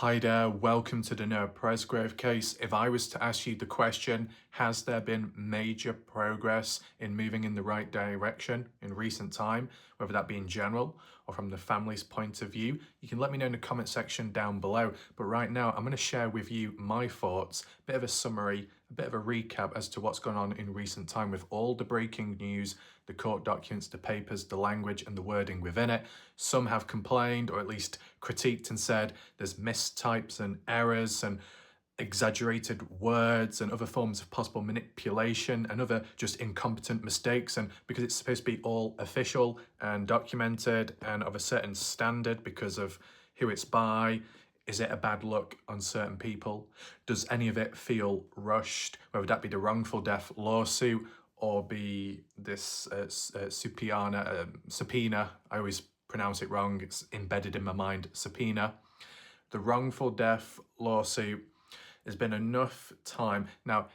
Hi there, welcome to the Noah Presgrove case. If I was to ask you the question, has there been major progress in moving in the right direction in recent time, whether that be in general or from the family's point of view, you can let me know in the comment section down below. But right now, I'm going to share with you my thoughts, a bit of a summary, a bit of a recap as to what's gone on in recent time with all the breaking news, the court documents, the papers, the language and the wording within it. Some have complained or at least critiqued and said there's mistypes and errors and exaggerated words and other forms of possible manipulation and other just incompetent mistakes. And because it's supposed to be all official and documented and of a certain standard because of who it's by, is it a bad look on certain people? Does any of it feel rushed, whether that be the wrongful death lawsuit or be this subpoena, I always pronounce it wrong, it's embedded in my mind, subpoena. The wrongful death lawsuit, there's been enough time. Now,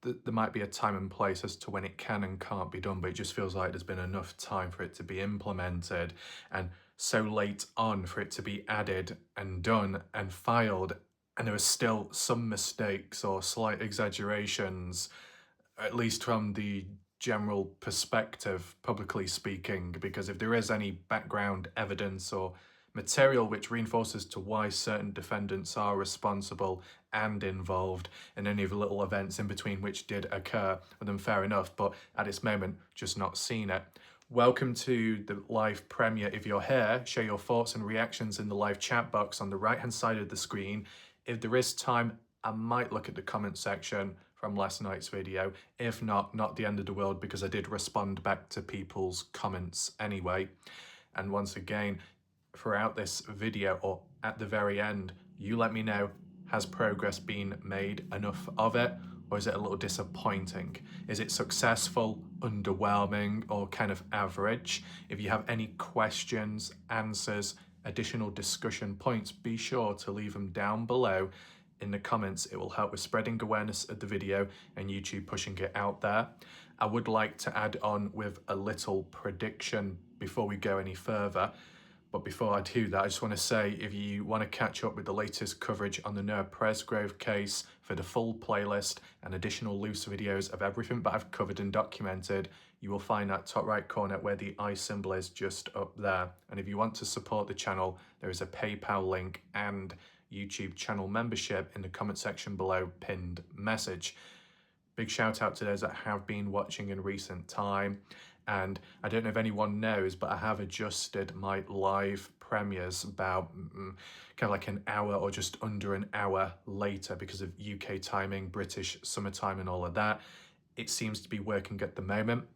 there might be a time and place as to when it can and can't be done, but it just feels like there's been enough time for it to be implemented and so late on for it to be added and done and filed. And there are still some mistakes or slight exaggerations, at least from the general perspective, publicly speaking, because if there is any background evidence or material which reinforces to why certain defendants are responsible and involved in any of the little events in between which did occur, then fair enough, but at this moment, just not seen it. Welcome to the live premiere. If you're here, share your thoughts and reactions in the live chat box on the right-hand side of the screen. If there is time, I might look at the comment section from last night's video. If not the end of the world, because I did respond back to people's comments anyway. And once again, throughout this video or at the very end, you let me know, has progress been made, enough of it, or is it a little disappointing? Is it successful, underwhelming, or kind of average? If you have any questions, answers, additional discussion points, be sure to leave them down below in the comments. It will help with spreading awareness of the video and YouTube pushing it out there. I would like to add on with a little prediction before we go any further. But before I do that, I just want to say, if you want to catch up with the latest coverage on the Noah Presgrove case for the full playlist and additional loose videos of everything that I've covered and documented, you will find that top right corner where the I symbol is just up there. And if you want to support the channel, there is a PayPal link and YouTube channel membership in the comment section below, pinned message. Big shout out to those that have been watching in recent time. And I don't know if anyone knows, but I have adjusted my live premieres about kind of like an hour or just under an hour later because of UK timing, British summertime and all of that. It seems to be working at the moment.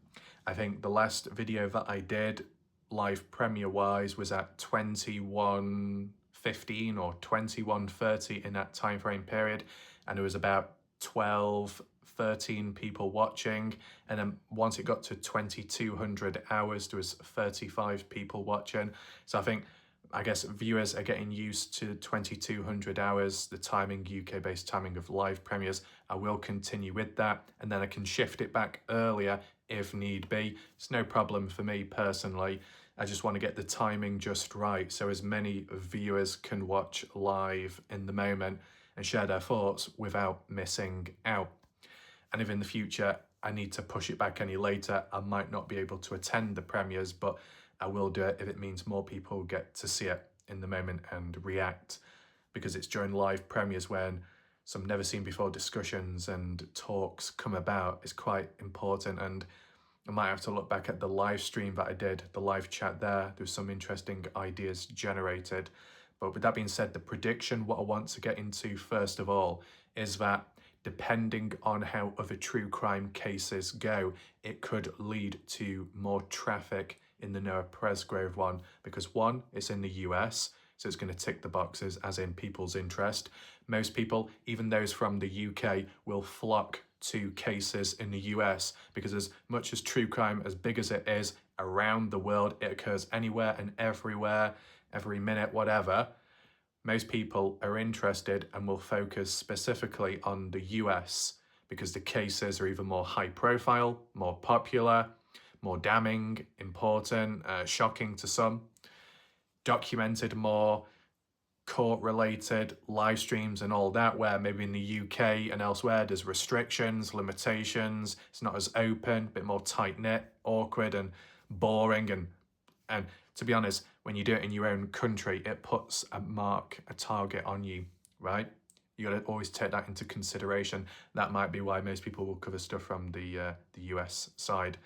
I think the last video that I did live premiere wise was at 21:15 or 21:30 in that time frame period, and it was about 13 people watching, and then once it got to 2200 hours there was 35 people watching. So I guess viewers are getting used to 2200 hours, the timing, UK based timing of live premieres. I will continue with that, and then I can shift it back earlier if need be. It's no problem for me personally. I just want to get the timing just right so as many viewers can watch live in the moment and share their thoughts without missing out. And if in the future I need to push it back any later, I might not be able to attend the premieres, but I will do it if it means more people get to see it in the moment and react, because it's during live premieres when some never seen before discussions and talks come about. It's quite important, and I might have to look back at the live stream that I did, the live chat there. There's some interesting ideas generated. But with that being said, the prediction, what I want to get into first of all, is that depending on how other true crime cases go, it could lead to more traffic in the Noah Presgrove one, because one, it's in the US, so it's going to tick the boxes as in people's interest. Most people, even those from the UK, will flock to cases in the US because as much as true crime, as big as it is around the world, it occurs anywhere and everywhere, every minute, whatever. Most people are interested and will focus specifically on the US because the cases are either more high profile, more popular, more damning, important, shocking to some, documented more, court-related live streams and all that, where maybe in the UK and elsewhere there's restrictions, limitations, it's not as open, a bit more tight-knit, awkward and boring, and to be honest, when you do it in your own country, it puts a target on you, right? You got to always take that into consideration. That might be why most people will cover stuff from the US side.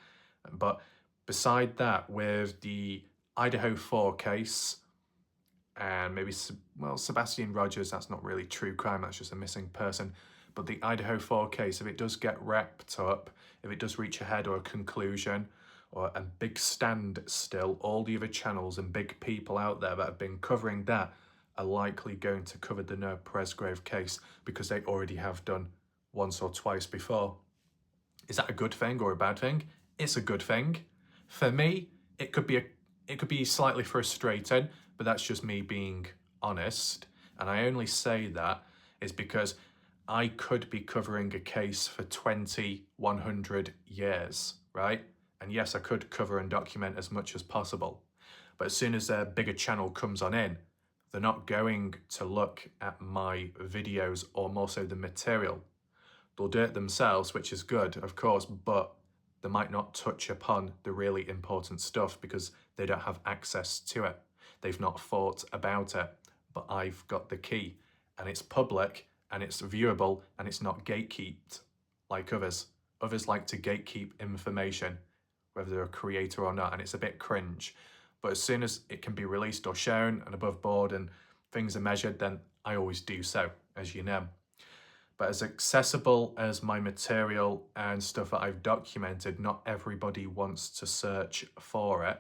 But beside that, with the Idaho 4 case, and maybe, well, Sebastian Rogers, that's not really true crime, that's just a missing person. But the Idaho 4 case, if it does get wrapped up, if it does reach a head or a conclusion, or a big standstill, all the other channels and big people out there that have been covering that are likely going to cover the Noah Presgrove case because they already have done once or twice before. Is that a good thing or a bad thing? It's a good thing. For me, it could be slightly frustrating, but that's just me being honest. And I only say that is because I could be covering a case for 20, 100 years, right? And yes, I could cover and document as much as possible. But as soon as a bigger channel comes on in, they're not going to look at my videos or more so the material. They'll do it themselves, which is good, of course, but they might not touch upon the really important stuff because they don't have access to it. They've not thought about it, but I've got the key, and it's public and it's viewable and it's not gatekept like others. Others like to gatekeep information, whether they're a creator or not, and it's a bit cringe. But as soon as it can be released or shown and above board and things are measured, then I always do so, as you know. But as accessible as my material and stuff that I've documented, not everybody wants to search for it.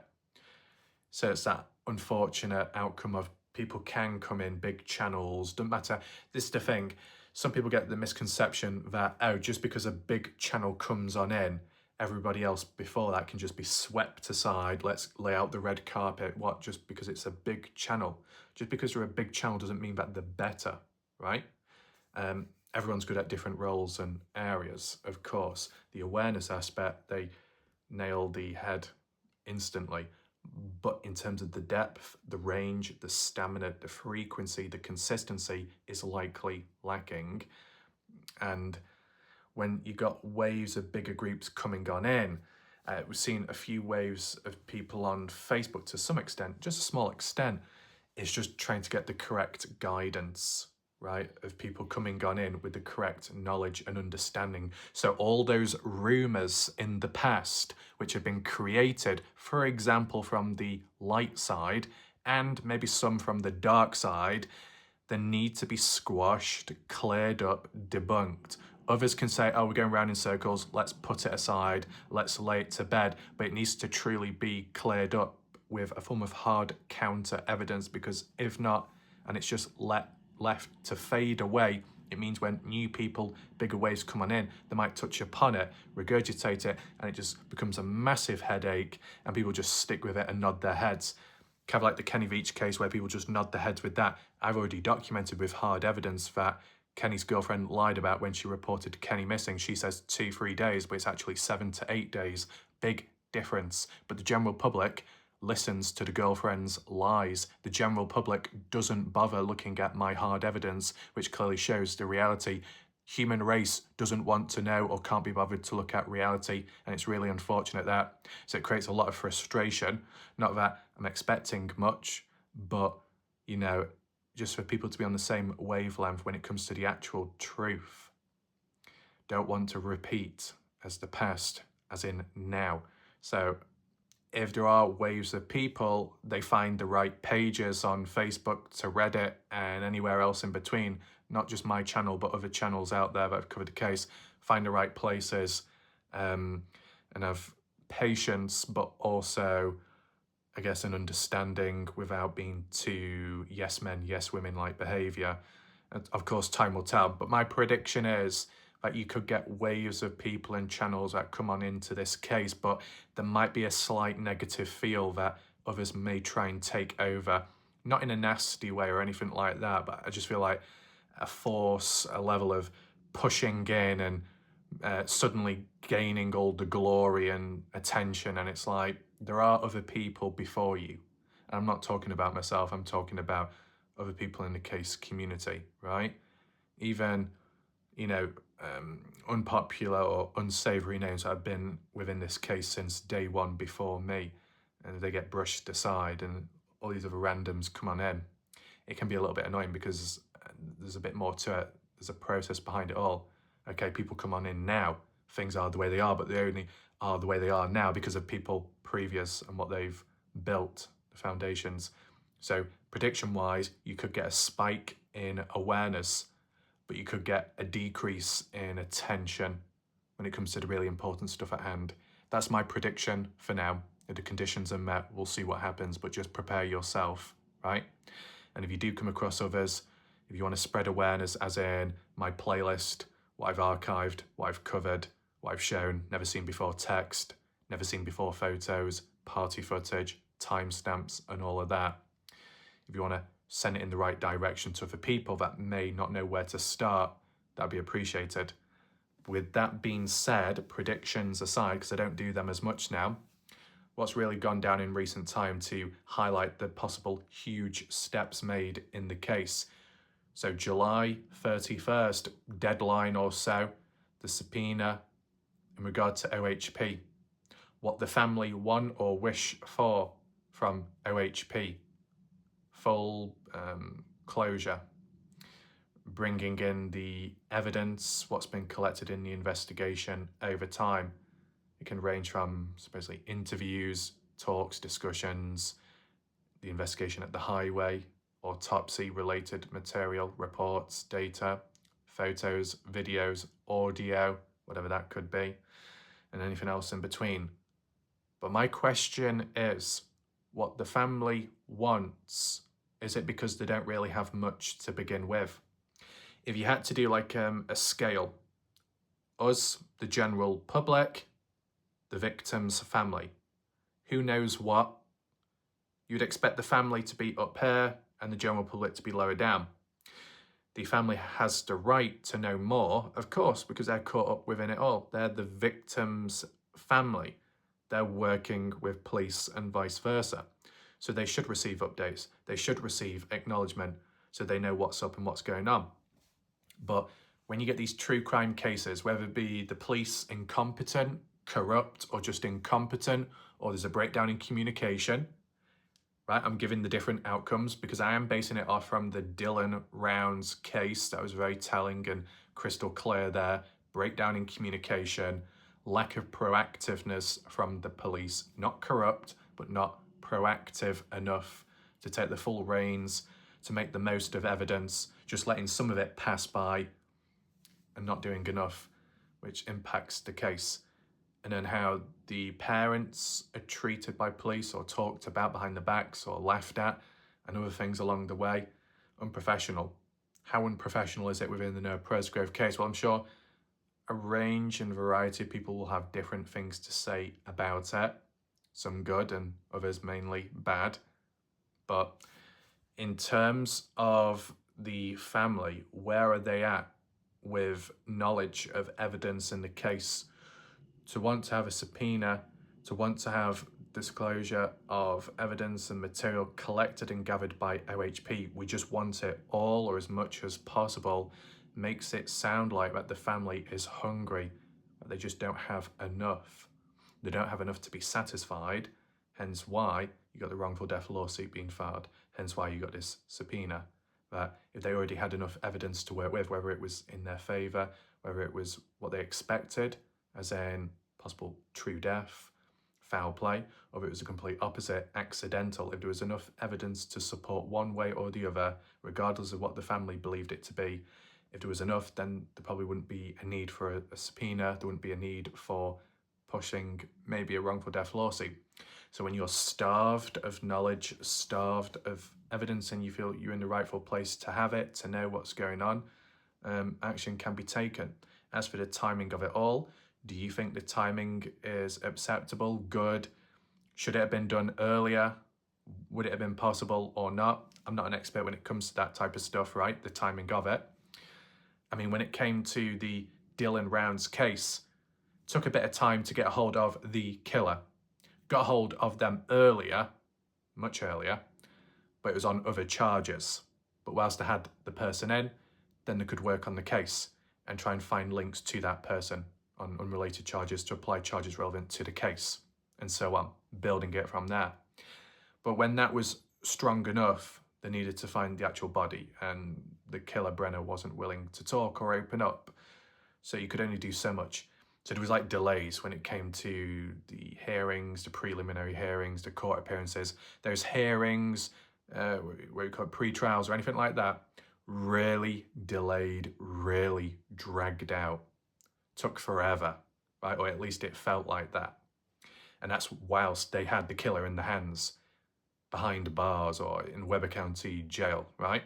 So it's that unfortunate outcome of people can come in, big channels, doesn't matter. This is the thing. Some people get the misconception that, oh, just because a big channel comes on in, everybody else before that can just be swept aside. Let's lay out the red carpet. What? Just because it's a big channel. Just because you're a big channel doesn't mean that they're better, right? Everyone's good at different roles and areas, of course. The awareness aspect, they nail the head instantly. But in terms of the depth, the range, the stamina, the frequency, the consistency is likely lacking. And when you got waves of bigger groups coming on in, we've seen a few waves of people on Facebook to some extent, just a small extent, is just trying to get the correct guidance, right, of people coming on in with the correct knowledge and understanding. So all those rumors in the past, which have been created, for example, from the light side, and maybe some from the dark side, they need to be squashed, cleared up, debunked. Others can say, oh, we're going around in circles, let's put it aside, let's lay it to bed, but it needs to truly be cleared up with a form of hard counter evidence, because if not, and it's just left to fade away, it means when new people, bigger waves come on in, they might touch upon it, regurgitate it, and it just becomes a massive headache, and people just stick with it and nod their heads. Kind of like the Kenny Veach case where people just nod their heads with that. I've already documented with hard evidence that Kenny's girlfriend lied about when she reported Kenny missing. She says 2-3 days, but it's actually 7 to 8 days. Big difference. But the general public listens to the girlfriend's lies. The general public doesn't bother looking at my hard evidence, which clearly shows the reality. Human race doesn't want to know or can't be bothered to look at reality, and it's really unfortunate that. So it creates a lot of frustration. Not that I'm expecting much, but, you know, just for people to be on the same wavelength when it comes to the actual truth. Don't want to repeat as the past, as in now. So if there are waves of people, they find the right pages on Facebook to Reddit and anywhere else in between, not just my channel, but other channels out there that have covered the case, find the right places and have patience, but also, I guess, an understanding without being too yes men, yes women like behaviour. Of course, time will tell, but my prediction is that you could get waves of people and channels that come on into this case, but there might be a slight negative feel that others may try and take over. Not in a nasty way or anything like that, but I just feel like a force, a level of pushing in and suddenly gaining all the glory and attention, and it's like, there are other people before you. And I'm not talking about myself, I'm talking about other people in the case community, right? Even, unpopular or unsavory names that have been within this case since day one before me, and they get brushed aside and all these other randoms come on in. It can be a little bit annoying because there's a bit more to it. There's a process behind it all. Okay, people come on in now. Things are the way they are, but they only are the way they are now because of people previous and what they've built, the foundations. So prediction-wise, you could get a spike in awareness, but you could get a decrease in attention when it comes to the really important stuff at hand. That's my prediction for now. If the conditions are met, we'll see what happens, but just prepare yourself, right? And if you do come across others, if you want to spread awareness, as in my playlist, what I've archived, what I've covered, what I've shown, never seen before text, never seen before photos, party footage, timestamps, and all of that. If you want to send it in the right direction to other people that may not know where to start, that'd be appreciated. With that being said, predictions aside, because I don't do them as much now, what's really gone down in recent time to highlight the possible huge steps made in the case. So July 31st, deadline or so, the subpoena in regard to OHP. What the family want or wish for from OHP. Full closure. Bringing in the evidence, what's been collected in the investigation over time. It can range from supposedly interviews, talks, discussions, the investigation at the highway, autopsy-related material, reports, data, photos, videos, audio, whatever that could be, and anything else in between. But my question is, what the family wants, is it because they don't really have much to begin with? If you had to do like a scale, us, the general public, the victim's family, who knows what? You'd expect the family to be up here and the general public to be lower down. The family has the right to know more, of course, because they're caught up within it all. They're the victim's family. They're working with police and vice versa. So they should receive updates. They should receive acknowledgement so they know what's up and what's going on. But when you get these true crime cases, whether it be the police incompetent, corrupt, or just incompetent, or there's a breakdown in communication, right? I'm giving the different outcomes because I am basing it off from the Dylan Rounds case. That was very telling and crystal clear there. Breakdown in communication, lack of proactiveness from the police. Not corrupt, but not proactive enough to take the full reins, to make the most of evidence, just letting some of it pass by and not doing enough, which impacts the case. And then how the parents are treated by police or talked about behind the backs or laughed at and other things along the way. Unprofessional. How unprofessional is it within the Noah Presgrove case? Well, I'm sure a range and variety of people will have different things to say about it. Some good and others mainly bad. But in terms of the family, where are they at with knowledge of evidence in the case? To want to have a subpoena, to want to have disclosure of evidence and material collected and gathered by OHP, we just want it all or as much as possible, makes it sound like that the family is hungry, that they just don't have enough. They don't have enough to be satisfied, hence why you got the wrongful death lawsuit being filed, hence why you got this subpoena. That if they already had enough evidence to work with, whether it was in their favour, whether it was what they expected, as in possible true death, foul play, or if it was a complete opposite, accidental, if there was enough evidence to support one way or the other, regardless of what the family believed it to be, if there was enough, then there probably wouldn't be a need for a subpoena, there wouldn't be a need for pushing maybe a wrongful death lawsuit. So when you're starved of knowledge, starved of evidence, and you feel you're in the rightful place to have it, to know what's going on, action can be taken. As for the timing of it all, do you think the timing is acceptable, good? Should it have been done earlier? Would it have been possible or not? I'm not an expert when it comes to that type of stuff, right? The timing of it. I mean, when it came to the Dylan Rounds case, it took a bit of time to get a hold of the killer. Got a hold of them earlier, much earlier, but it was on other charges. But whilst they had the person in, then they could work on the case and try and find links to that person on unrelated charges to apply charges relevant to the case, and so on, building it from there. But when that was strong enough, they needed to find the actual body, and the killer Brenner wasn't willing to talk or open up, so you could only do so much. So there was like delays when it came to the hearings, the preliminary hearings, the court appearances. Those hearings, where you call it pre-trials or anything like that, really delayed, really dragged out, took forever, right? Or at least it felt like that. And that's whilst they had the killer in the hands behind bars or in Weber County Jail, right?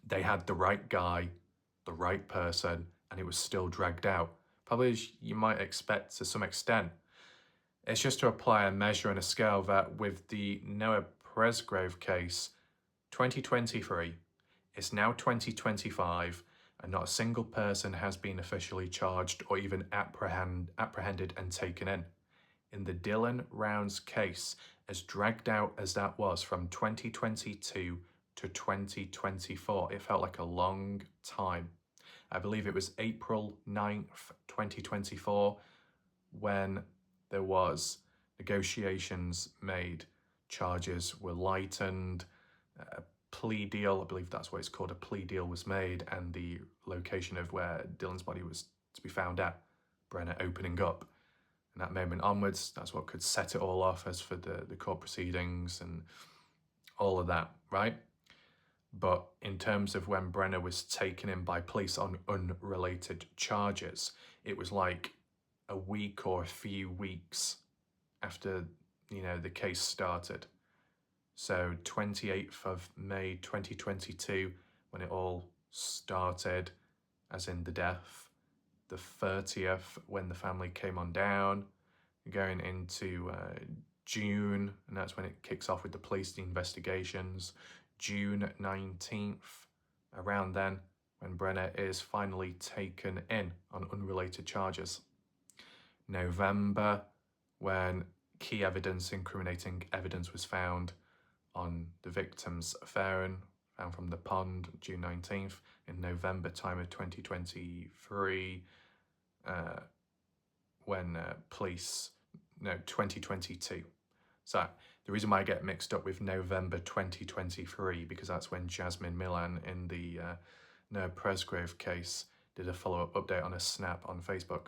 They had the right guy, the right person, and it was still dragged out. Probably as you might expect to some extent. It's just to apply a measure and a scale that with the Noah Presgrove case, 2023, it's now 2025, and not a single person has been officially charged or even apprehended and taken in. In the Dylan Rounds case, as dragged out as that was from 2022 to 2024, it felt like a long time. I believe it was April 9th, 2024, when there was negotiations made, charges were lightened, a plea deal, I believe that's what it's called, a plea deal was made, and the location of where Dylan's body was to be found at, Brenner opening up. And that moment onwards, that's what could set it all off as for the court proceedings and all of that, right? But in terms of when Brenner was taken in by police on unrelated charges, it was like a week or a few weeks after, the case started. So 28th of May 2022, when it all started, as in the death. The 30th, when the family came on down, going into June, and that's when it kicks off with the police, the investigations. June 19th, around then, when Brenner is finally taken in on unrelated charges. November, when key evidence, incriminating evidence was found on the victim's phone, found from the pond, June 19th. In November time of 2023, when police, 2022. So the reason why I get mixed up with November 2023, because that's when Jasmine Milan in the Noah Presgrove case did a follow-up update on a snap on Facebook.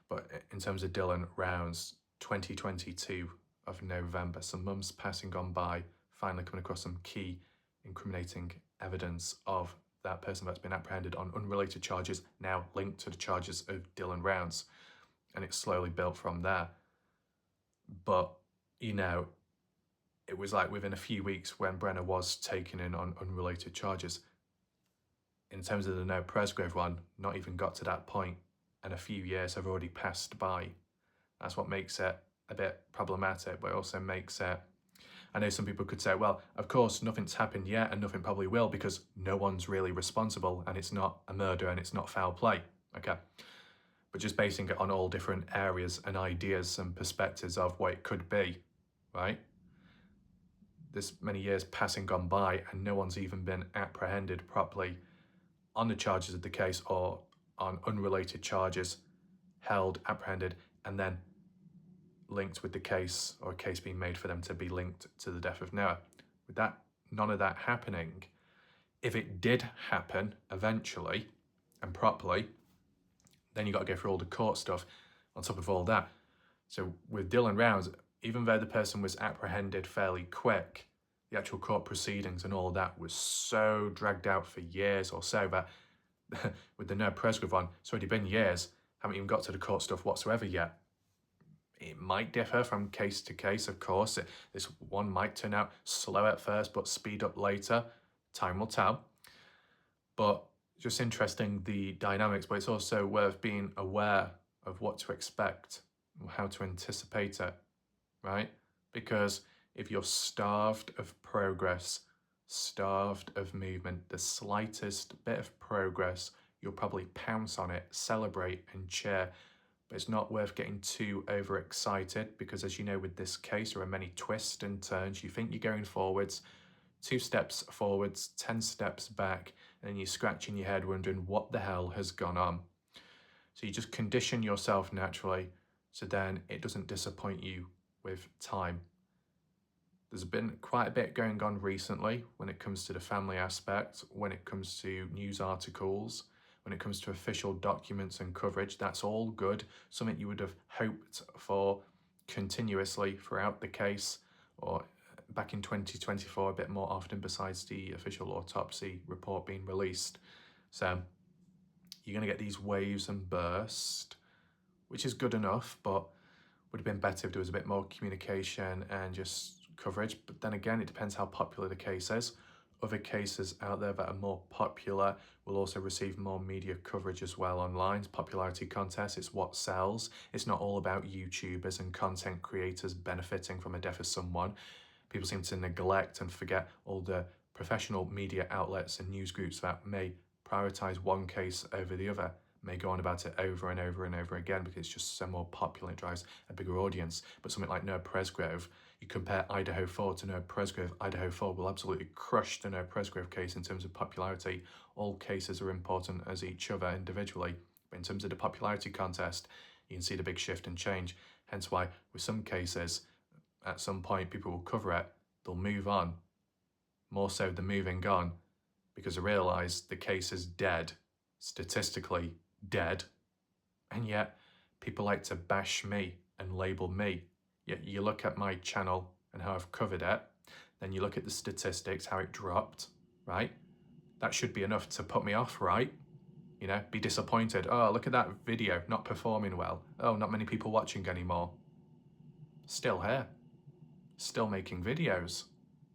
But in terms of Dylan Rounds, 2022 of November, some months passing on by, finally coming across some key incriminating evidence of that person that's been apprehended on unrelated charges, now linked to the charges of Dylan Rounds. And it slowly built from there. But, it was like within a few weeks when Brenner was taken in on unrelated charges. In terms of the Noah Presgrove one, not even got to that point, and a few years have already passed by. That's what makes it a bit problematic, but it also makes it, I know some people could say, well, of course, nothing's happened yet and nothing probably will because no one's really responsible and it's not a murder and it's not foul play, okay? But just basing it on all different areas and ideas and perspectives of what it could be, right? This many years passing gone by and no one's even been apprehended properly on the charges of the case or on unrelated charges, held, apprehended, and then linked with the case, or a case being made for them to be linked to the death of Noah. With that, none of that happening, if it did happen eventually and properly, then you got to go through all the court stuff on top of all that. So with Dylan Rounds, even though the person was apprehended fairly quick, the actual court proceedings and all of that was so dragged out for years or so that with the Noah Presgrove one, it's already been years, haven't even got to the court stuff whatsoever yet. It might differ from case to case, of course. This one might turn out slow at first, but speed up later. Time will tell. But just interesting, the dynamics, but it's also worth being aware of what to expect, how to anticipate it, right? Because if you're starved of progress, starved of movement, the slightest bit of progress, you'll probably pounce on it, celebrate and cheer. But it's not worth getting too overexcited because, as you know, with this case, there are many twists and turns. You think you're going forwards, 2 steps forwards, 10 steps back, and you're scratching your head wondering what the hell has gone on. So you just condition yourself naturally so then it doesn't disappoint you with time. There's been quite a bit going on recently when it comes to the family aspect, when it comes to news articles, when it comes to official documents and coverage. That's all good, something you would have hoped for continuously throughout the case, or back in 2024 a bit more often besides the official autopsy report being released. So you're going to get these waves and bursts, which is good enough, but would have been better if there was a bit more communication and just coverage. But then again, it depends how popular the case is. Other cases out there that are more popular will also receive more media coverage as well online. It's popularity contest, it's what sells. It's not all about YouTubers and content creators benefiting from a death of someone. People seem to neglect and forget all the professional media outlets and news groups that may prioritize one case over the other, may go on about it over and over and over again because it's just so more popular, it drives a bigger audience. But something like Noah Presgrove, you compare Idaho 4 to Noah Presgrove, Idaho 4 will absolutely crush the Noah Presgrove case in terms of popularity. All cases are important as each other individually, but in terms of the popularity contest, you can see the big shift and change. Hence why with some cases, at some point people will cover it, they'll move on, more so than moving on, because they realise the case is dead, statistically dead, and yet people like to bash me and label me. Yet you look at my channel and how I've covered it, then you look at the statistics, how it dropped, right? That should be enough to put me off, right? You know, be disappointed. Oh, look at that video, not performing well. Oh, not many people watching anymore. Still here, still making videos,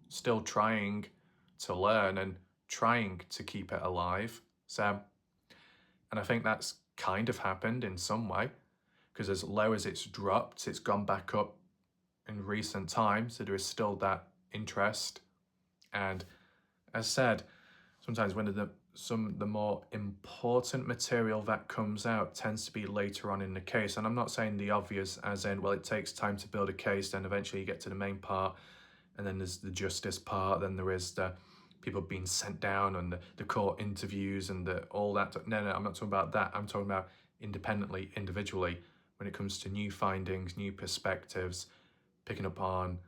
still trying to learn and trying to keep it alive. So, and I think that's kind of happened in some way, because as low as it's dropped, it's gone back up in recent times. So there is still that interest. And as said, sometimes when the more important material that comes out tends to be later on in the case. And I'm not saying the obvious as in, well, it takes time to build a case, then eventually you get to the main part, and then there's the justice part, then there is the people being sent down and the court interviews and all that. No, I'm not talking about that. I'm talking about independently, individually, when it comes to new findings, new perspectives, picking up on,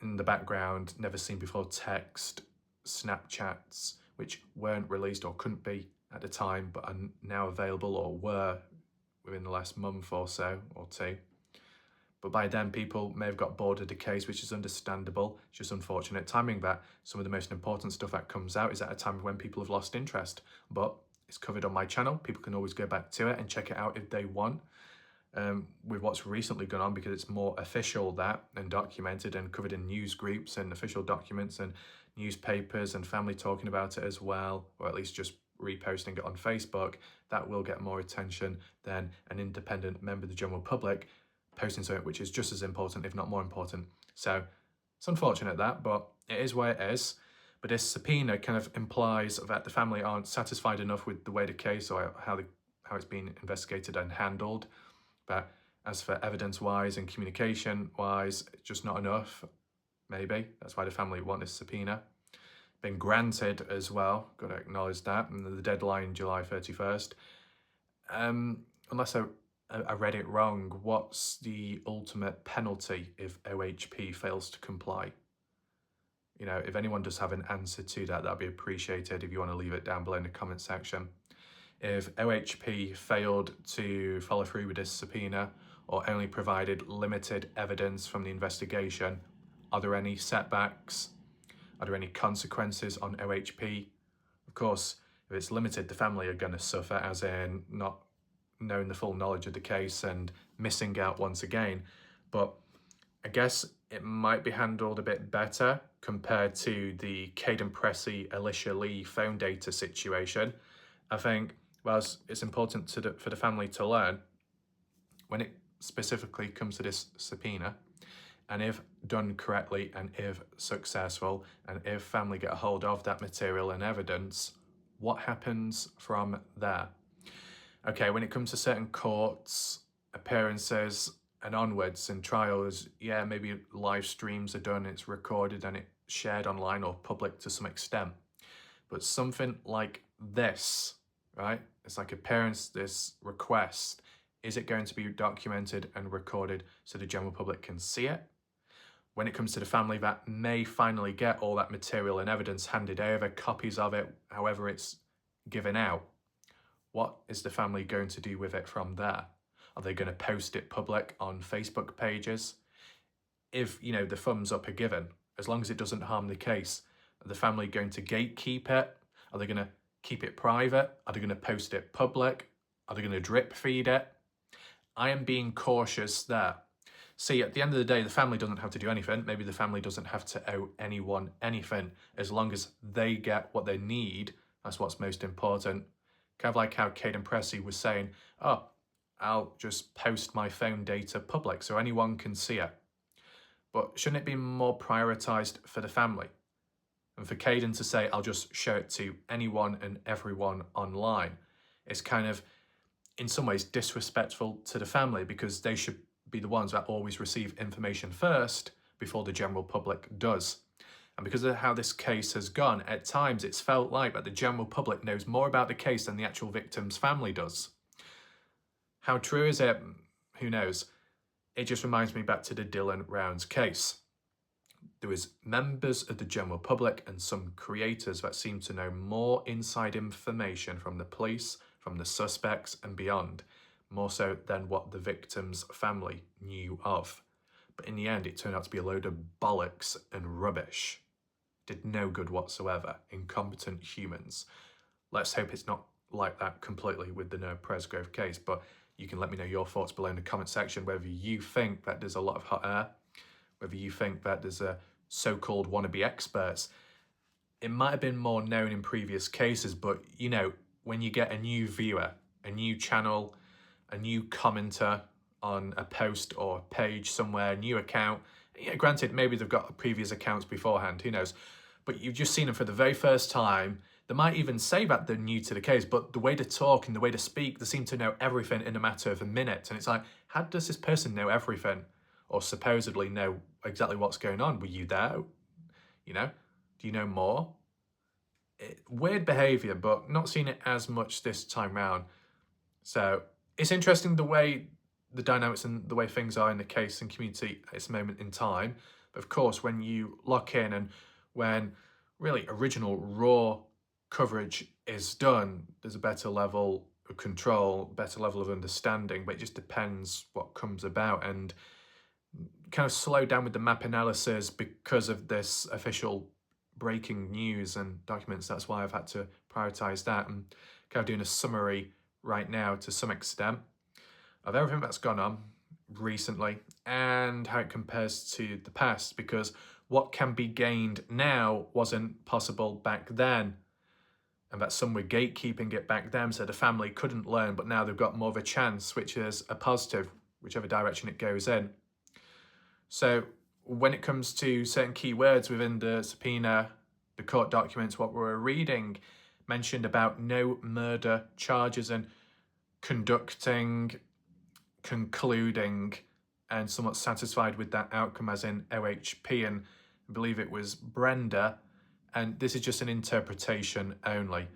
in the background, never seen before text, Snapchats, which weren't released or couldn't be at the time, but are now available or were within the last month or so, or two. But by then, people may have got bored of the case, which is understandable. It's just unfortunate timing that some of the most important stuff that comes out is at a time when people have lost interest. But it's covered on my channel. People can always go back to it and check it out if they want. With what's recently gone on, because it's more official that and documented and covered in news groups and official documents and newspapers and family talking about it as well, or at least just reposting it on Facebook, that will get more attention than an independent member of the general public posting something which is just as important, if not more important. So it's unfortunate that, but it is where it is. But this subpoena kind of implies that the family aren't satisfied enough with the way the case or how it's been investigated and handled. But as for evidence-wise and communication-wise, it's just not enough, maybe. That's why the family want this subpoena. Been granted as well, got to acknowledge that, and the deadline July 31st. Unless I read it wrong, what's the ultimate penalty if OHP fails to comply? You know, if anyone does have an answer to that, that'd be appreciated if you want to leave it down below in the comment section. If OHP failed to follow through with this subpoena or only provided limited evidence from the investigation, are there any setbacks? Are there any consequences on OHP? Of course, if it's limited, the family are going to suffer, as in not knowing the full knowledge of the case and missing out once again. But I guess it might be handled a bit better compared to the Caden Pressey, Alicia Lee phone data situation. I think, well, it's important for the family to learn when it specifically comes to this subpoena, and if done correctly and if successful, and if family get a hold of that material and evidence, what happens from there? Okay, when it comes to certain courts, appearances and onwards and trials, yeah, maybe live streams are done, it's recorded and it shared online or public to some extent. But something like this, right? It's like appearance, this request. Is it going to be documented and recorded so the general public can see it? When it comes to the family that may finally get all that material and evidence handed over, copies of it, however it's given out, what is the family going to do with it from there? Are they going to post it public on Facebook pages? If, the thumbs up are given, as long as it doesn't harm the case, are the family going to gatekeep it? Are they going to keep it private? Are they going to post it public? Are they going to drip feed it? I am being cautious there. See, at the end of the day, the family doesn't have to do anything. Maybe the family doesn't have to owe anyone anything. As long as they get what they need, that's what's most important. Kind of like how Caden Pressey was saying, oh, I'll just post my phone data public so anyone can see it. But shouldn't it be more prioritised for the family? And for Caden to say, I'll just show it to anyone and everyone online, it's kind of, in some ways, disrespectful to the family, because they should be the ones that always receive information first before the general public does. And because of how this case has gone, at times it's felt like that the general public knows more about the case than the actual victim's family does. How true is it? Who knows? It just reminds me back to the Dylan Rounds case. There was members of the general public and some creators that seemed to know more inside information from the police, from the suspects and beyond, more so than what the victim's family knew of. But in the end, it turned out to be a load of bollocks and rubbish. Did no good whatsoever. Incompetent humans. Let's hope it's not like that completely with the Noah Presgrove case, but you can let me know your thoughts below in the comment section, whether you think that there's a lot of hot air, whether you think that there's a so-called wannabe experts. It might have been more known in previous cases, but when you get a new viewer, a new channel, a new commenter on a post or a page somewhere, a new account, granted, maybe they've got previous accounts beforehand, who knows, but you've just seen them for the very first time. They might even say that they're new to the case, but the way to talk and the way to speak, they seem to know everything in a matter of a minute. And it's like, how does this person know everything, or supposedly know exactly what's going on? Were you there? Do you know more? Weird behaviour, but not seen it as much this time round. So it's interesting the way the dynamics and the way things are in the case and community at this moment in time. But of course, when you lock in and when really original raw coverage is done, there's a better level of control, better level of understanding, but it just depends what comes about. And kind of slow down with the map analysis because of this official breaking news and documents. That's why I've had to prioritize that and kind of doing a summary right now to some extent of everything that's gone on recently and how it compares to the past, because what can be gained now wasn't possible back then, and that some were gatekeeping it back then so the family couldn't learn, but now they've got more of a chance, which is a positive, whichever direction it goes in. So when it comes to certain keywords within the subpoena, the court documents, what we're reading mentioned about no murder charges and conducting, concluding, and somewhat satisfied with that outcome, as in OHP, and I believe it was Brenda. And this is just an interpretation only,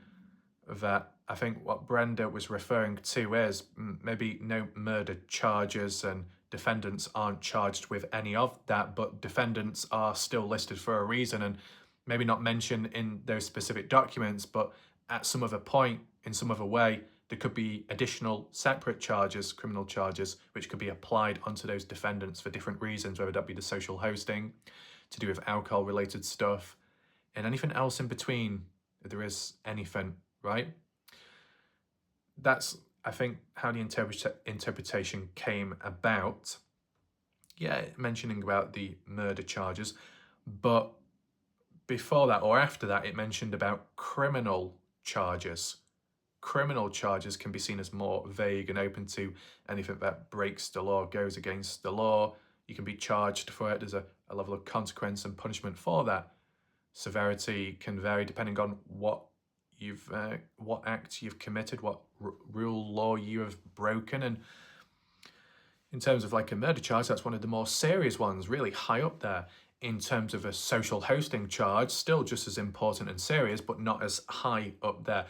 that I think what Brenda was referring to is maybe no murder charges and defendants aren't charged with any of that, but defendants are still listed for a reason and maybe not mentioned in those specific documents, but at some other point, in some other way, there could be additional separate charges, criminal charges, which could be applied onto those defendants for different reasons, whether that be the social hosting, to do with alcohol-related stuff, and anything else in between, if there is anything, right? That's, I think, how the interpretation came about. Yeah, mentioning about the murder charges, but before that or after that, it mentioned about criminal charges. Criminal charges can be seen as more vague and open to anything that breaks the law, goes against the law. You can be charged for it. There's a level of consequence and punishment for that. Severity can vary depending on what act you've committed, what rule, law you have broken. And in terms of like a murder charge, that's one of the more serious ones, really high up there. in terms of a social hosting charge, still just as important and serious, but not as high up there.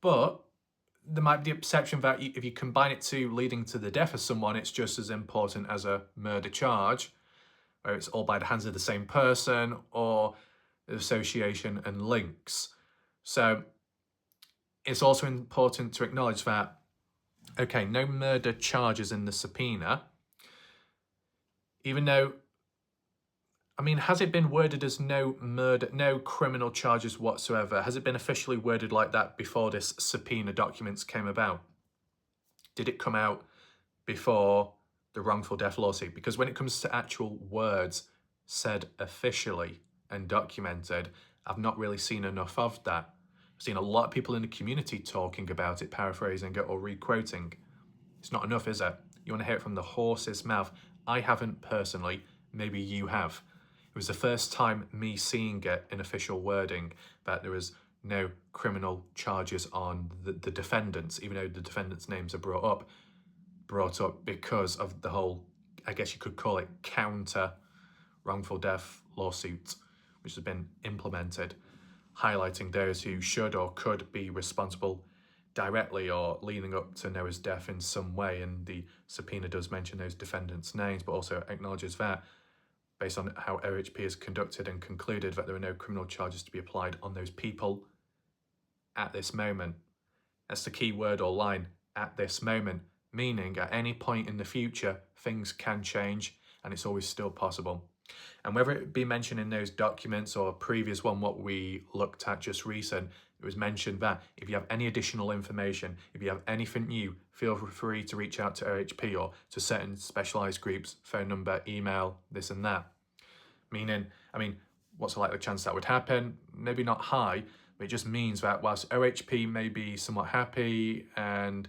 But there might be a perception that if you combine it to leading to the death of someone, it's just as important as a murder charge, where it's all by the hands of the same person or association and links. So it's also important to acknowledge that, okay, no murder charges in the subpoena, even though, I mean, has it been worded as no murder, no criminal charges whatsoever? Has it been officially worded like that before this subpoena documents came about? Did it come out before the wrongful death lawsuit? Because when it comes to actual words said officially and documented, I've not really seen enough of that. I've seen a lot of people in the community talking about it, paraphrasing it or re-quoting. It's not enough, is it? You want to hear it from the horse's mouth. I haven't personally, maybe you have. It was the first time me seeing it in official wording that there was no criminal charges on the defendants, even though the defendants' names are brought up because of the whole, I guess you could call it, counter wrongful death lawsuit, which has been implemented, highlighting those who should or could be responsible directly or leading up to Noah's death in some way. And the subpoena does mention those defendants' names, but also acknowledges that, based on how OHP has conducted and concluded, that there are no criminal charges to be applied on those people at this moment. That's the key word or line, at this moment, meaning at any point in the future, things can change and it's always still possible. And whether it be mentioned in those documents or a previous one, what we looked at just recent, it was mentioned that if you have any additional information, if you have anything new, feel free to reach out to OHP or to certain specialised groups, phone number, email, this and that. Meaning, I mean, what's the likely chance that would happen? Maybe not high, but it just means that whilst OHP may be somewhat happy and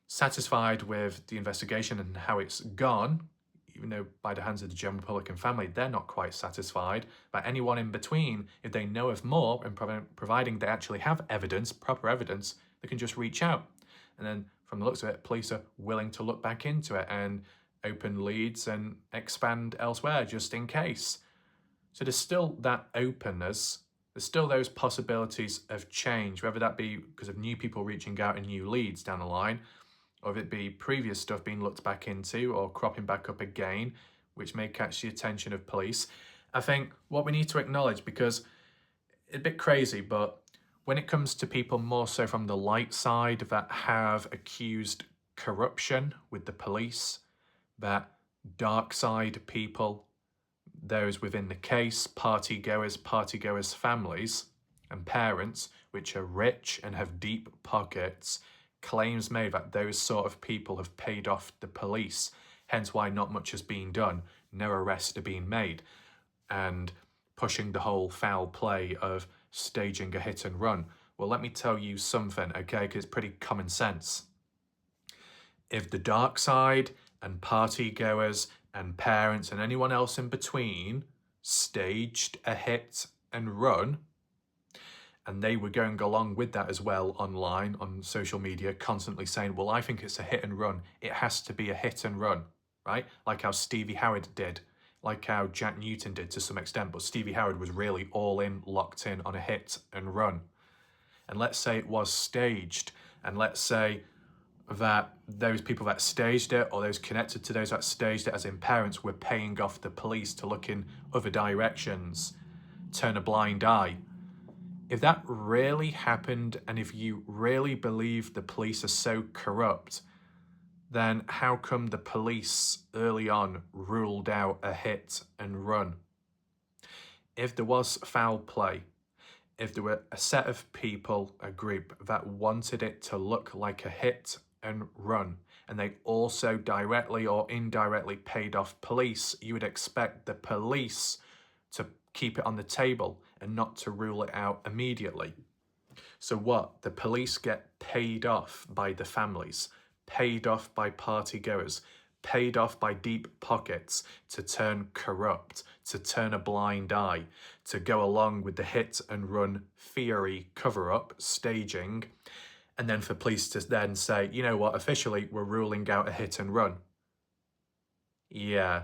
satisfied with the investigation and how it's gone, even though by the hands of the general public and family, they're not quite satisfied. But anyone in between, if they know of more and providing they actually have evidence, proper evidence, they can just reach out. And then from the looks of it, police are willing to look back into it and open leads and expand elsewhere just in case. So there's still that openness. There's still those possibilities of change, whether that be because of new people reaching out and new leads down the line, or if it be previous stuff being looked back into or cropping back up again, which may catch the attention of police. I think what we need to acknowledge, because it's a bit crazy, but when it comes to people more so from the light side that have accused corruption with the police, that dark side people, those within the case, partygoers' families and parents, which are rich and have deep pockets, claims made that those sort of people have paid off the police, hence why not much has been done, no arrests are being made, and pushing the whole foul play of staging a hit and run. Well, let me tell you something, okay, because it's pretty common sense. If the dark side and partygoers and parents and anyone else in between staged a hit and run, and they were going along with that as well online, on social media, constantly saying, well, I think it's a hit and run. It has to be a hit and run, right? Like how Stevie Howard did, like how Jack Newton did to some extent, but Stevie Howard was really all in, locked in on a hit and run. And let's say it was staged, and let's say that those people that staged it or those connected to those that staged it, as in parents, were paying off the police to look in other directions, turn a blind eye. If that really happened, and if you really believe the police are so corrupt, then how come the police early on ruled out a hit and run? If there was foul play, if there were a set of people, a group that wanted it to look like a hit and run, and they also directly or indirectly paid off police, you would expect the police to keep it on the table and not to rule it out immediately. So what? The police get paid off by the families, paid off by partygoers, paid off by deep pockets to turn corrupt, to turn a blind eye, to go along with the hit and run theory cover-up, staging, and then for police to then say, you know what, officially we're ruling out a hit and run. Yeah.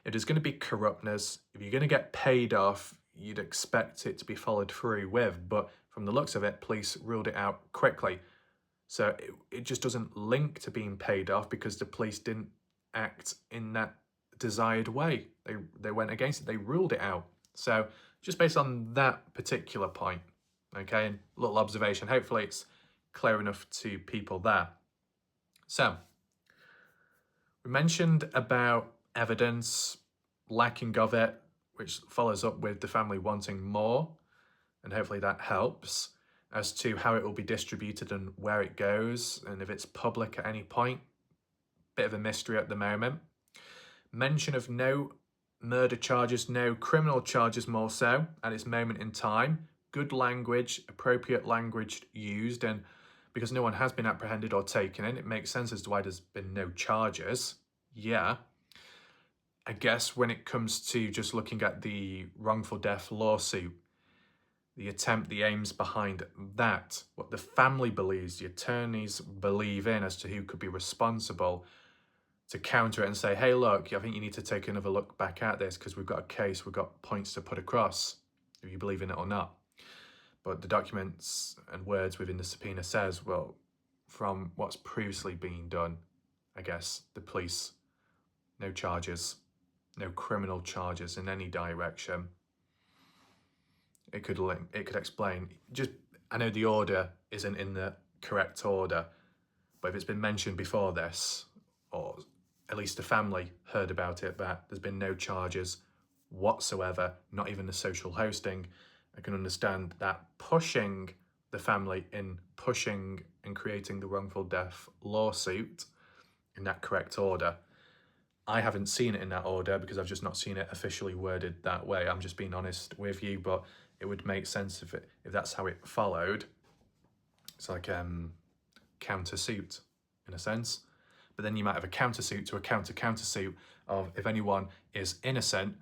If there's going to be corruptness, if you're going to get paid off, you'd expect it to be followed through with. But from the looks of it, police ruled it out quickly. So it just doesn't link to being paid off because the police didn't act in that desired way. They went against it. They ruled it out. So just based on that particular point, okay, and a little observation, hopefully it's clear enough to people there. So we mentioned about evidence, lacking of it, which follows up with the family wanting more, and hopefully that helps. As to how it will be distributed and where it goes, and if it's public at any point, bit of a mystery at the moment. Mention of no murder charges, no criminal charges more so at this moment in time. Good language, appropriate language used, and because no one has been apprehended or taken in, it makes sense as to why there's been no charges. Yeah. I guess when it comes to just looking at the wrongful death lawsuit, the attempt, the aims behind that, what the family believes, the attorneys believe in as to who could be responsible, to counter it and say, hey, look, I think you need to take another look back at this because we've got a case, we've got points to put across, if you believe in it or not. But the documents and words within the subpoena says, well, from what's previously been done, I guess, the police, no charges, no criminal charges in any direction. It could link, it could explain. Just, I know the order isn't in the correct order, but if it's been mentioned before this, or at least the family heard about it, that there's been no charges whatsoever, not even the social hosting, I can understand that pushing the family in pushing and creating the wrongful death lawsuit in that correct order. I haven't seen it in that order because I've just not seen it officially worded that way. I'm just being honest with you, but it would make sense if that's how it followed. It's like countersuit in a sense. But then you might have a countersuit to a countersuit of if anyone is innocent,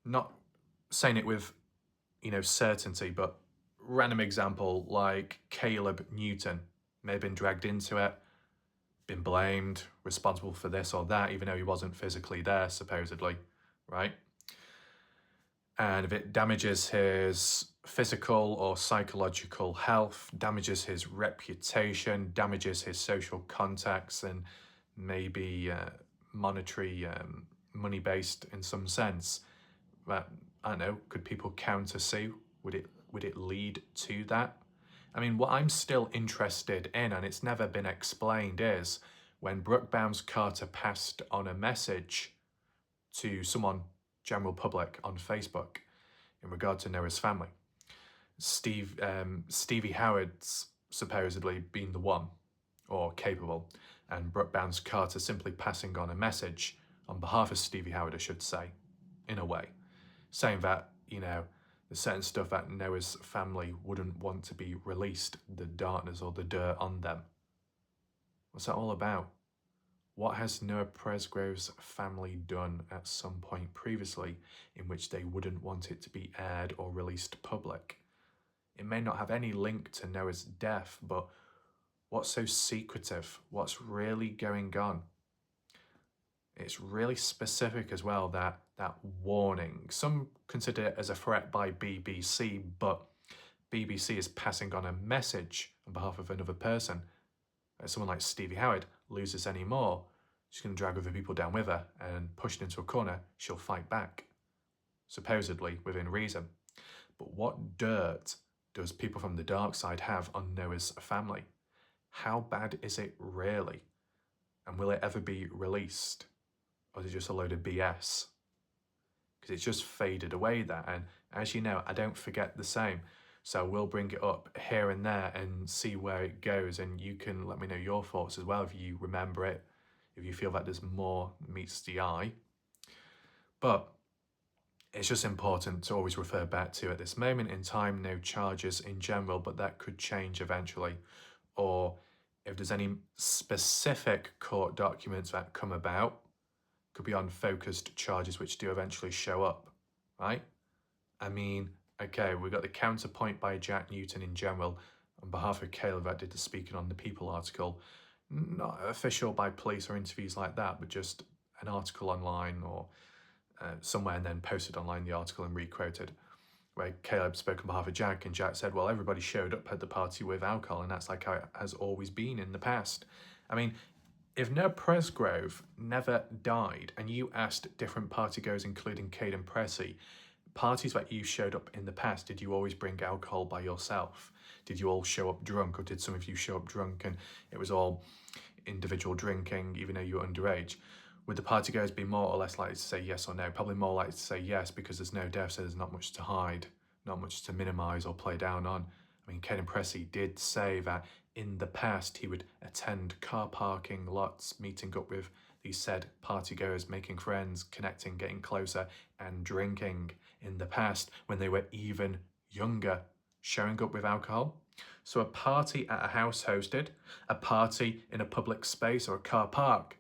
not saying it with, certainty, but random example like Caleb Newton may have been dragged into it, been blamed, responsible for this or that, even though he wasn't physically there, supposedly, right? And if it damages his physical or psychological health, damages his reputation, damages his social contacts, and maybe monetary, money-based in some sense, that, I don't know, could people countersue? Would it lead to that? I mean, what I'm still interested in, and it's never been explained, is when Brooke Bounds-Carter passed on a message to someone, general public, on Facebook in regard to Noah's family. Stevie Howard's supposedly been the one, or capable, and Brooke Bounds-Carter simply passing on a message on behalf of Stevie Howard, I should say, in a way, saying that, there's certain stuff that Noah's family wouldn't want to be released, the darkness or the dirt on them. What's that all about? What has Noah Presgrove's family done at some point previously in which they wouldn't want it to be aired or released public? It may not have any link to Noah's death, but what's so secretive? What's really going on? It's really specific as well, that warning. Some consider it as a threat by BBC, but BBC is passing on a message on behalf of another person. If someone like Stevie Howard loses any more, she's going to drag other people down with her and push it into a corner. She'll fight back, supposedly within reason. But what dirt does people from the dark side have on Noah's family? How bad is it really? And will it ever be released? Or is it just a load of BS? Because it's just faded away there. And as you know, I don't forget the same. So we'll bring it up here and there and see where it goes. And you can let me know your thoughts as well if you remember it, if you feel that there's more meets the eye. But it's just important to always refer back to, at this moment in time, no charges in general, but that could change eventually. Or if there's any specific court documents that come about, could be unfocused charges which do eventually show up, right? I mean, okay, we got the counterpoint by Jack Newton in general on behalf of Caleb that did the speaking on the People article. Not official by police or interviews like that, but just an article online or somewhere and then posted online the article and re-quoted, where Caleb spoke on behalf of Jack, and Jack said, well, everybody showed up at the party with alcohol, and that's like how it has always been in the past. I mean, if Noah Presgrove never died, and you asked different partygoers, including Caden Pressey, parties that you showed up in the past, did you always bring alcohol by yourself? Did you all show up drunk, or did some of you show up drunk and it was all individual drinking, even though you were underage? Would the partygoers be more or less likely to say yes or no? Probably more likely to say yes, because there's no death, so there's not much to hide, not much to minimise or play down on. I mean, Caden Pressey did say that in the past he would attend car parking lots, meeting up with these said partygoers, making friends, connecting, getting closer, and drinking in the past when they were even younger, showing up with alcohol. So a party at a house hosted, a party in a public space or a car park,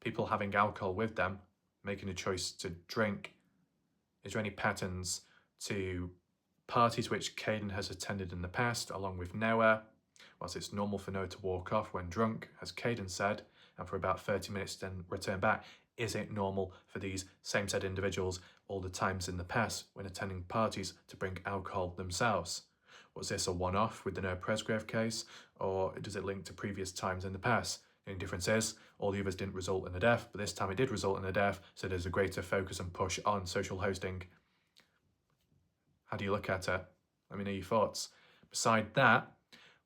people having alcohol with them, making a choice to drink. Is there any patterns to parties which Caden has attended in the past, along with Noah? Whilst it's normal for Noah to walk off when drunk, as Caden said, and for about 30 minutes then return back, is it normal for these same said individuals all the times in the past when attending parties to bring alcohol themselves? Was this a one-off with the Noah Presgrove case, or does it link to previous times in the past? The only difference is all the others didn't result in a death, but this time it did result in a death, so there's a greater focus and push on social hosting. How do you look at it? Let me know your thoughts. Beside that,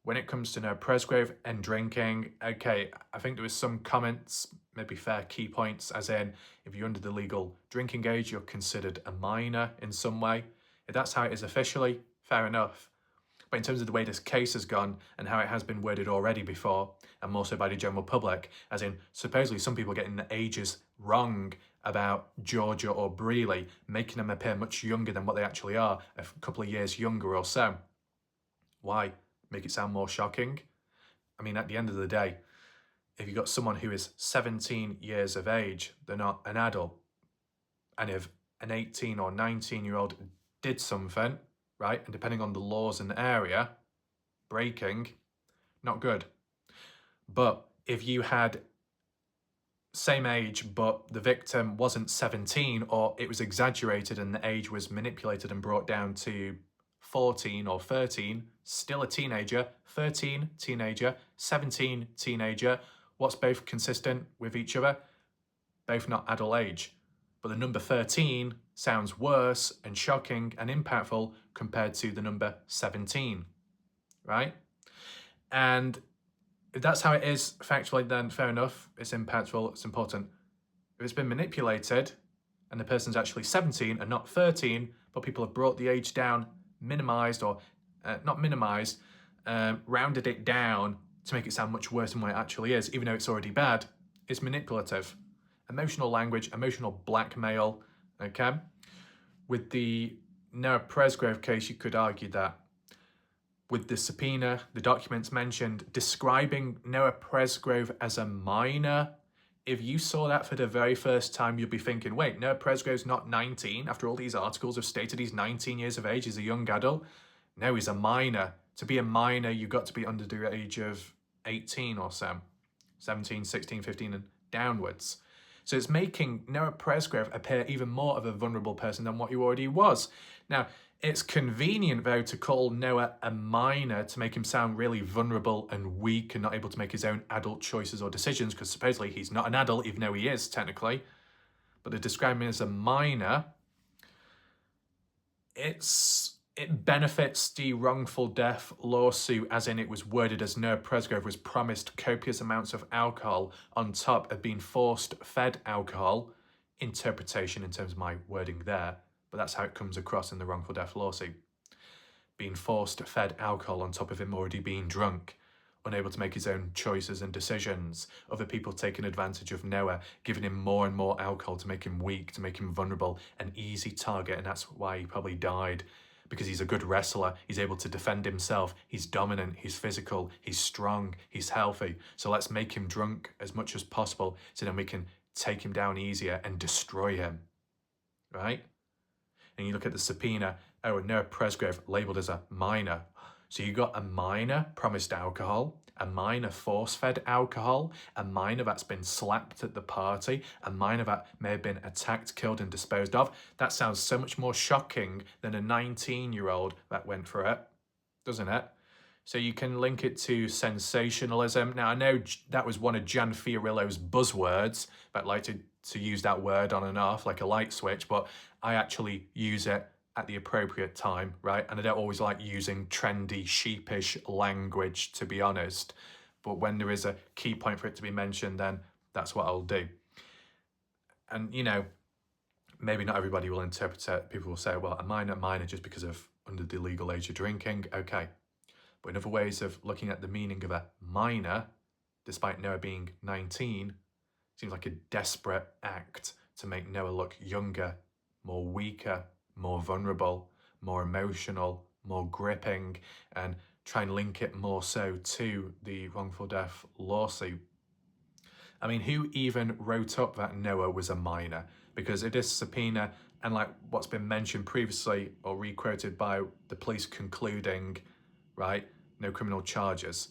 when it comes to Noah Presgrove and drinking, okay, I think there was some comments, maybe fair key points, as in, if you're under the legal drinking age, you're considered a minor in some way. If that's how it is officially, fair enough. But in terms of the way this case has gone and how it has been worded already before, and more so by the general public, as in supposedly some people getting the ages wrong about Georgia or Breeley, making them appear much younger than what they actually are, a couple of years younger or so. Why? Make it sound more shocking? I mean, at the end of the day, if you've got someone who is 17 years of age, they're not an adult. And if an 18 or 19-year-old did something, right, and depending on the laws in the area, breaking, not good. But if you had same age, but the victim wasn't 17, or it was exaggerated and the age was manipulated and brought down to 14 or 13, still a teenager, 13, teenager, 17, teenager, what's both consistent with each other? Both not adult age. But the number 13 sounds worse and shocking and impactful compared to the number 17, right? And if that's how it is factually, then fair enough, it's impactful, it's important. If it's been manipulated and the person's actually 17 and not 13, but people have brought the age down, minimised, or not minimised, rounded it down to make it sound much worse than what it actually is, even though it's already bad, it's manipulative. Emotional language, emotional blackmail, okay? With the Noah Presgrove case, you could argue that. With the subpoena, the documents mentioned describing Noah Presgrove as a minor. If you saw that for the very first time, you'd be thinking, wait, Noah Presgrove's not 19. After all these articles have stated he's 19 years of age, he's a young adult. No, he's a minor. To be a minor, you've got to be under the age of 18 or so. 17, 16, 15 and downwards. So it's making Noah Presgrove appear even more of a vulnerable person than what he already was. Now, it's convenient, though, to call Noah a minor to make him sound really vulnerable and weak and not able to make his own adult choices or decisions, because supposedly he's not an adult, even though he is, technically. But to describe him as a minor, it benefits the wrongful death lawsuit, as in it was worded as Noah Presgrove was promised copious amounts of alcohol on top of being forced fed alcohol. Interpretation in terms of my wording there, but that's how it comes across in the wrongful death lawsuit. Being forced fed alcohol on top of him already being drunk, unable to make his own choices and decisions, other people taking advantage of Noah, giving him more and more alcohol to make him weak, to make him vulnerable, an easy target, and that's why he probably died. Because he's a good wrestler, he's able to defend himself, he's dominant, he's physical, he's strong, he's healthy. So let's make him drunk as much as possible so then we can take him down easier and destroy him, right? And you look at the subpoena, oh, Noah Presgrove labelled as a minor. So you got a minor promised alcohol, a minor force-fed alcohol, a minor that's been slapped at the party, a minor that may have been attacked, killed and disposed of. That sounds so much more shocking than a 19-year-old that went for it, doesn't it? So you can link it to sensationalism. Now, I know that was one of Jan Fiorillo's buzzwords, but like to use that word on and off like a light switch, but I actually use it at the appropriate time, right? And I don't always like using trendy, sheepish language, to be honest. But when there is a key point for it to be mentioned, then that's what I'll do. And, you know, maybe not everybody will interpret it. People will say, well, a minor just because of under the legal age of drinking. Okay. But in other ways of looking at the meaning of a minor, despite Noah being 19, seems like a desperate act to make Noah look younger, more weaker, more vulnerable, more emotional, more gripping, and try and link it more so to the wrongful death lawsuit. I mean, who even wrote up that Noah was a minor? Because it is subpoena, and like what's been mentioned previously or requoted by the police concluding, right, no criminal charges.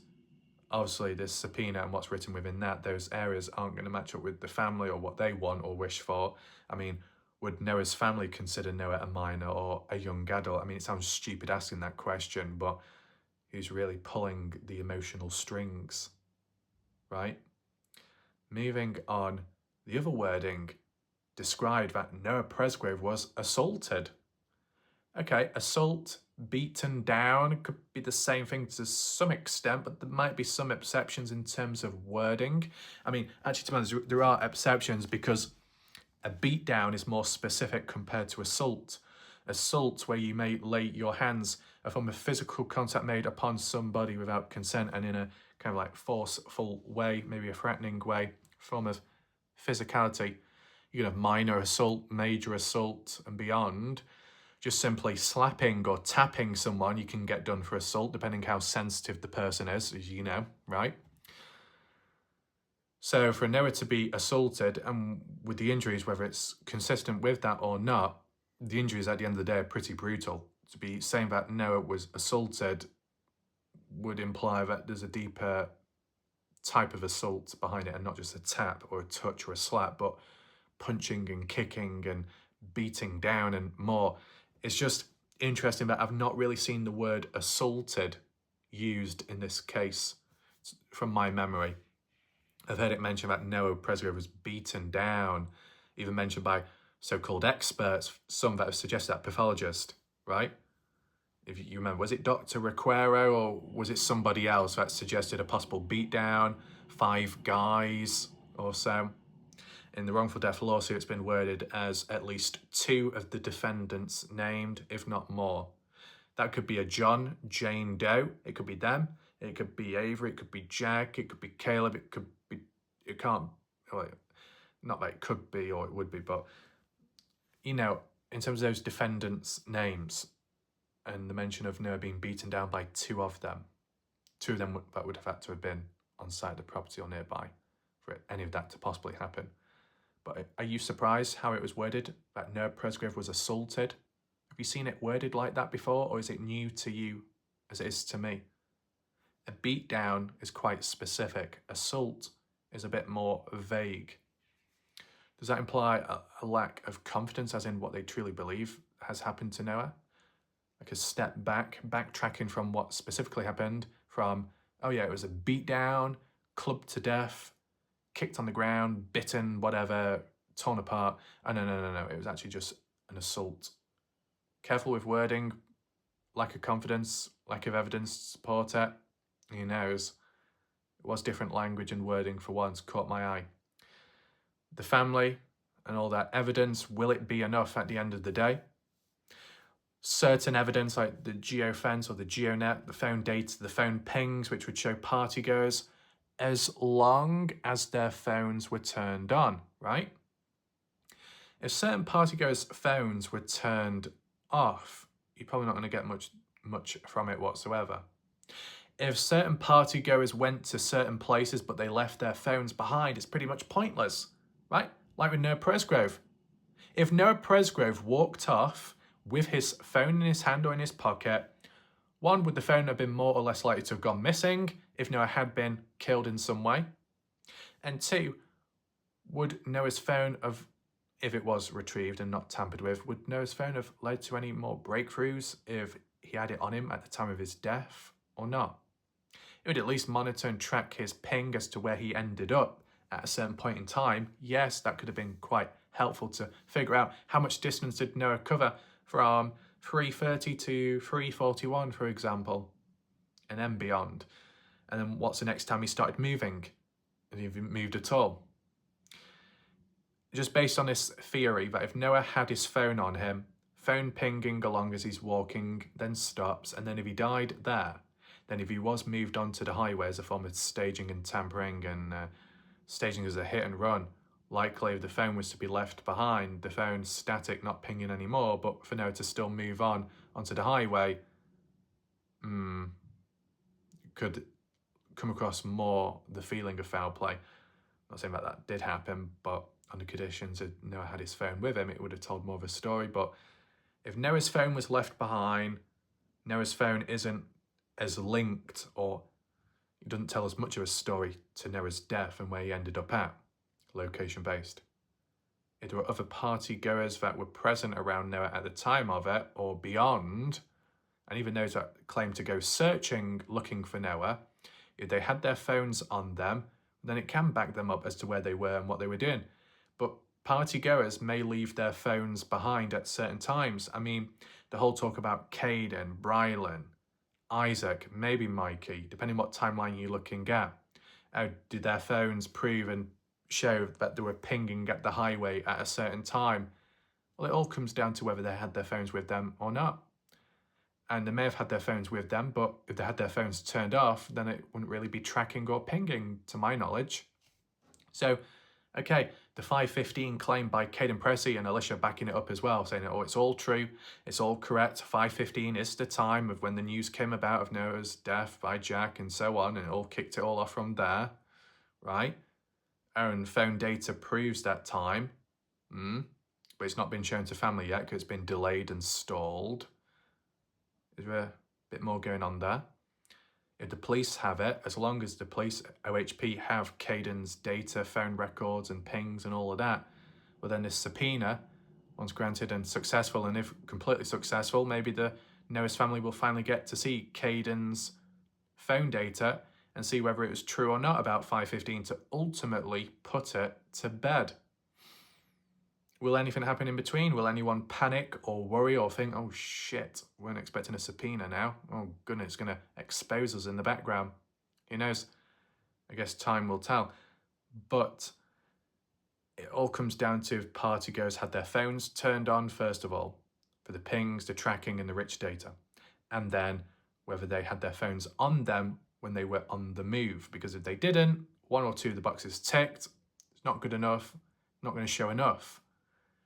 Obviously, this subpoena and what's written within that, those areas aren't going to match up with the family or what they want or wish for. I mean, would Noah's family consider Noah a minor or a young adult? I mean, it sounds stupid asking that question, but who's really pulling the emotional strings, right? Moving on, the other wording described that Noah Presgrove was assaulted. Okay, assault, beaten down, could be the same thing to some extent, but there might be some exceptions in terms of wording. I mean, actually, to be honest, there are exceptions because a beat down is more specific compared to assault. Assault, where you may lay your hands, a form of physical contact made upon somebody without consent and in a kind of like forceful way, maybe a threatening way, form of physicality. You can have minor assault, major assault, and beyond. Just simply slapping or tapping someone you can get done for assault, depending how sensitive the person is, as you know, right? So for Noah to be assaulted, and with the injuries, whether it's consistent with that or not, the injuries at the end of the day are pretty brutal. To be saying that Noah was assaulted would imply that there's a deeper type of assault behind it, and not just a tap or a touch or a slap, but punching and kicking and beating down and more. It's just interesting that I've not really seen the word assaulted used in this case from my memory. I've heard it mentioned that Noah Presgrove was beaten down, even mentioned by so-called experts, some that have suggested that pathologist, right? If you remember, was it Dr. Requero or was it somebody else that suggested a possible beatdown, 5 guys or so? In the wrongful death lawsuit, it's been worded as at least 2 of the defendants named, if not more. That could be a John, Jane Doe. It could be them. It could be Avery. It could be Jack. It could be Caleb. It could be, it can't, well, not that it could be or it would be, but, you know, in terms of those defendants' names and the mention of Noah being beaten down by 2 of them, 2 of them that would have had to have been on site of the property or nearby for any of that to possibly happen. But are you surprised how it was worded, that Noah Presgrove was assaulted? Have you seen it worded like that before, or is it new to you as it is to me? A beatdown is quite specific. Assault is a bit more vague. Does that imply a lack of confidence, as in what they truly believe has happened to Noah? Like a step back, backtracking from what specifically happened from, oh yeah, it was a beatdown, clubbed to death, kicked on the ground, bitten, whatever, torn apart. Oh, no. It was actually just an assault. Careful with wording, lack of confidence, lack of evidence to support it. Who knows? It was different language and wording for once, caught my eye. The family and all that evidence, will it be enough at the end of the day? Certain evidence like the geofence or the geonet, the phone data, the phone pings, which would show partygoers, as long as their phones were turned on, right? If certain partygoers' phones were turned off, you're probably not going to get much from it whatsoever. If certain partygoers went to certain places but they left their phones behind, it's pretty much pointless, right? Like with Noah Presgrove. If Noah Presgrove walked off with his phone in his hand or in his pocket, One, would the phone have been more or less likely to have gone missing if Noah had been killed in some way? And two, would Noah's phone have, if it was retrieved and not tampered with, would Noah's phone have led to any more breakthroughs if he had it on him at the time of his death or not? It would at least monitor and track his ping as to where he ended up at a certain point in time. Yes, that could have been quite helpful to figure out how much distance did Noah cover from 3:30 to 3:41, for example, and then beyond. And then what's the next time he started moving? And if he moved at all? Just based on this theory that if Noah had his phone on him, phone pinging along as he's walking, then stops, and then if he died there, then if he was moved onto the highway as a form of staging and tampering and staging as a hit and run, likely if the phone was to be left behind, the phone's static, not pinging anymore, but for Noah to still move on onto the highway, could come across more the feeling of foul play. I'm not saying that did happen, but under conditions if Noah had his phone with him, it would have told more of a story. But if Noah's phone was left behind, Noah's phone isn't as linked, or it doesn't tell us much of a story to Noah's death and where he ended up at, location based. If there were other party goers that were present around Noah at the time of it or beyond, and even those that claim to go searching looking for Noah, if they had their phones on them, then it can back them up as to where they were and what they were doing. But party goers may leave their phones behind at certain times. I mean, the whole talk about Caden, Brylan, Isaac, maybe Mikey, depending what timeline you're looking at. Did their phones prove and show that they were pinging at the highway at a certain time? Well, it all comes down to whether they had their phones with them or not. And they may have had their phones with them, but if they had their phones turned off, then it wouldn't really be tracking or pinging, to my knowledge. So, okay, the 5:15 claim by Caden Pressey and Alicia backing it up as well, saying, oh, it's all true, it's all correct, 5:15 is the time of when the news came about of Noah's death by Jack and so on, and it all kicked it all off from there, right? And phone data proves that time, but it's not been shown to family yet because it's been delayed and stalled. Is there a bit more going on there? If the police have it, as long as the police, OHP, have Caden's data, phone records and pings and all of that, well then this subpoena, once granted and successful, and if completely successful, maybe the Noah's family will finally get to see Caden's phone data and see whether it was true or not about 5:15 to ultimately put it to bed. Will anything happen in between? Will anyone panic or worry or think, oh shit, we weren't expecting a subpoena now. Oh goodness, it's going to expose us in the background. Who knows? I guess time will tell. But it all comes down to if party goers had their phones turned on, first of all, for the pings, the tracking and the rich data. And then whether they had their phones on them when they were on the move. Because if they didn't, one or two of the boxes ticked, it's not good enough, not going to show enough.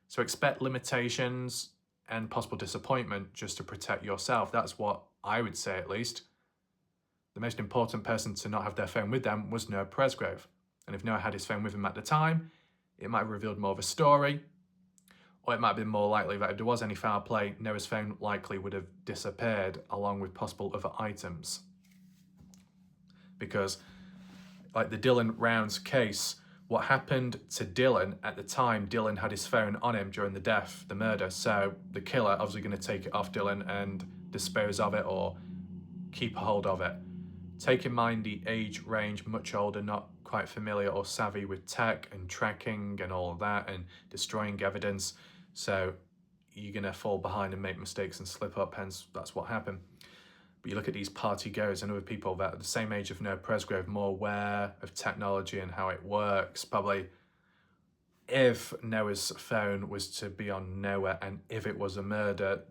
So expect limitations and possible disappointment just to protect yourself. That's what I would say, at least. The most important person to not have their phone with them was Noah Presgrove. And if Noah had his phone with him at the time, it might have revealed more of a story, or it might have been more likely that if there was any foul play, Noah's phone likely would have disappeared along with possible other items. Because, like the Dylan Rounds case, what happened to Dylan at the time, Dylan had his phone on him during the death, the murder, so the killer obviously going to take it off Dylan and dispose of it or keep a hold of it. Take in mind the age range, much older, not quite familiar or savvy with tech and tracking and all of that and destroying evidence, so you're going to fall behind and make mistakes and slip up, hence that's what happened. But you look at these party goers and other people that are the same age of Noah Presgrove, more aware of technology and how it works. Probably if Noah's phone was to be on Noah and if it was a murder,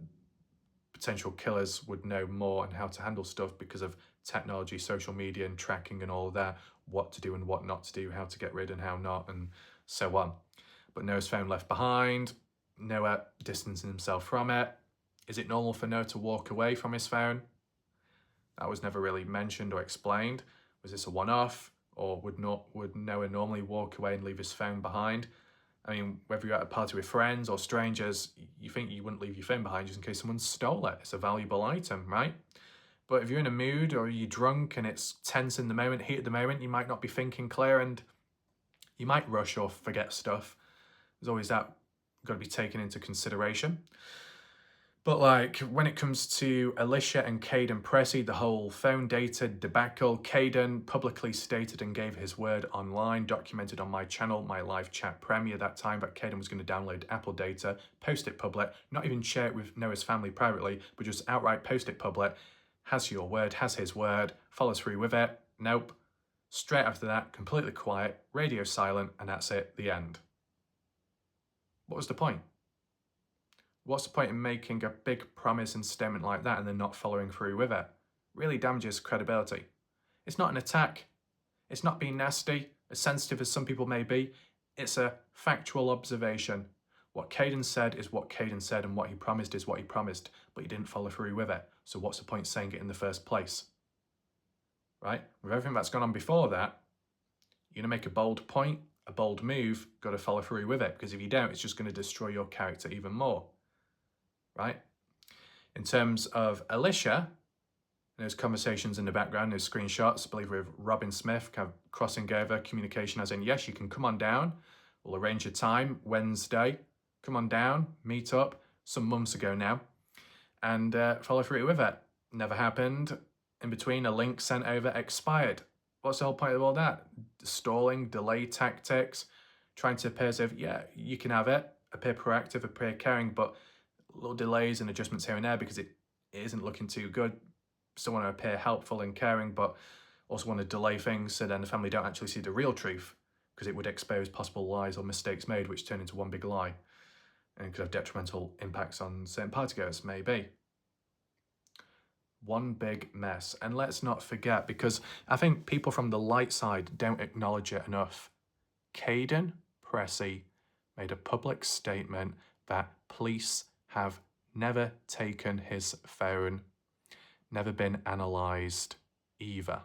potential killers would know more on how to handle stuff because of technology, social media and tracking and all of that, what to do and what not to do, how to get rid and how not, and so on. But Noah's phone left behind, Noah distancing himself from it. Is it normal for Noah to walk away from his phone? That was never really mentioned or explained. Was this a one-off, or would Noah normally walk away and leave his phone behind? I mean, whether you're at a party with friends or strangers, you think you wouldn't leave your phone behind just in case someone stole it. It's a valuable item, right? But if you're in a mood or you're drunk and it's tense in the moment, heat of the moment, you might not be thinking clear and you might rush or forget stuff. There's always that got to be taken into consideration. But like when it comes to Alicia and Caden Pressey, the whole phone data debacle, Caden publicly stated and gave his word online, documented on my channel, my live chat premiere that time, that Caden was going to download Apple data, post it public, not even share it with Noah's family privately, but just outright post it public. Has your word, has his word, follows through with it. Nope. Straight after that, completely quiet, radio silent, and that's it, the end. What was the point? What's the point in making a big promise and statement like that and then not following through with it? Really damages credibility. It's not an attack. It's not being nasty, as sensitive as some people may be. It's a factual observation. What Caden said is what Caden said, and what he promised is what he promised, but he didn't follow through with it. So what's the point saying it in the first place? Right? With everything that's gone on before that, you're going to make a bold point, a bold move, got to follow through with it, because if you don't, it's just going to destroy your character even more. Right? In terms of Alicia, there's conversations in the background, there's screenshots, I believe with Robin Smith, kind of crossing over communication as in, yes, you can come on down, we'll arrange a time, Wednesday, come on down, meet up, some months ago now, and follow through with it. Never happened. In between, a link sent over expired. What's the whole point of all that? Stalling, delay tactics, trying to appear as if, yeah, you can have it, appear proactive, appear caring, but little delays and adjustments here and there because it isn't looking too good. Still want to appear helpful and caring, but also want to delay things so then the family don't actually see the real truth, because it would expose possible lies or mistakes made, which turn into one big lie and could have detrimental impacts on certain partygoers, maybe. One big mess. And let's not forget, because I think people from the light side don't acknowledge it enough, Caden Pressey made a public statement that police have never taken his phone, never been analysed either.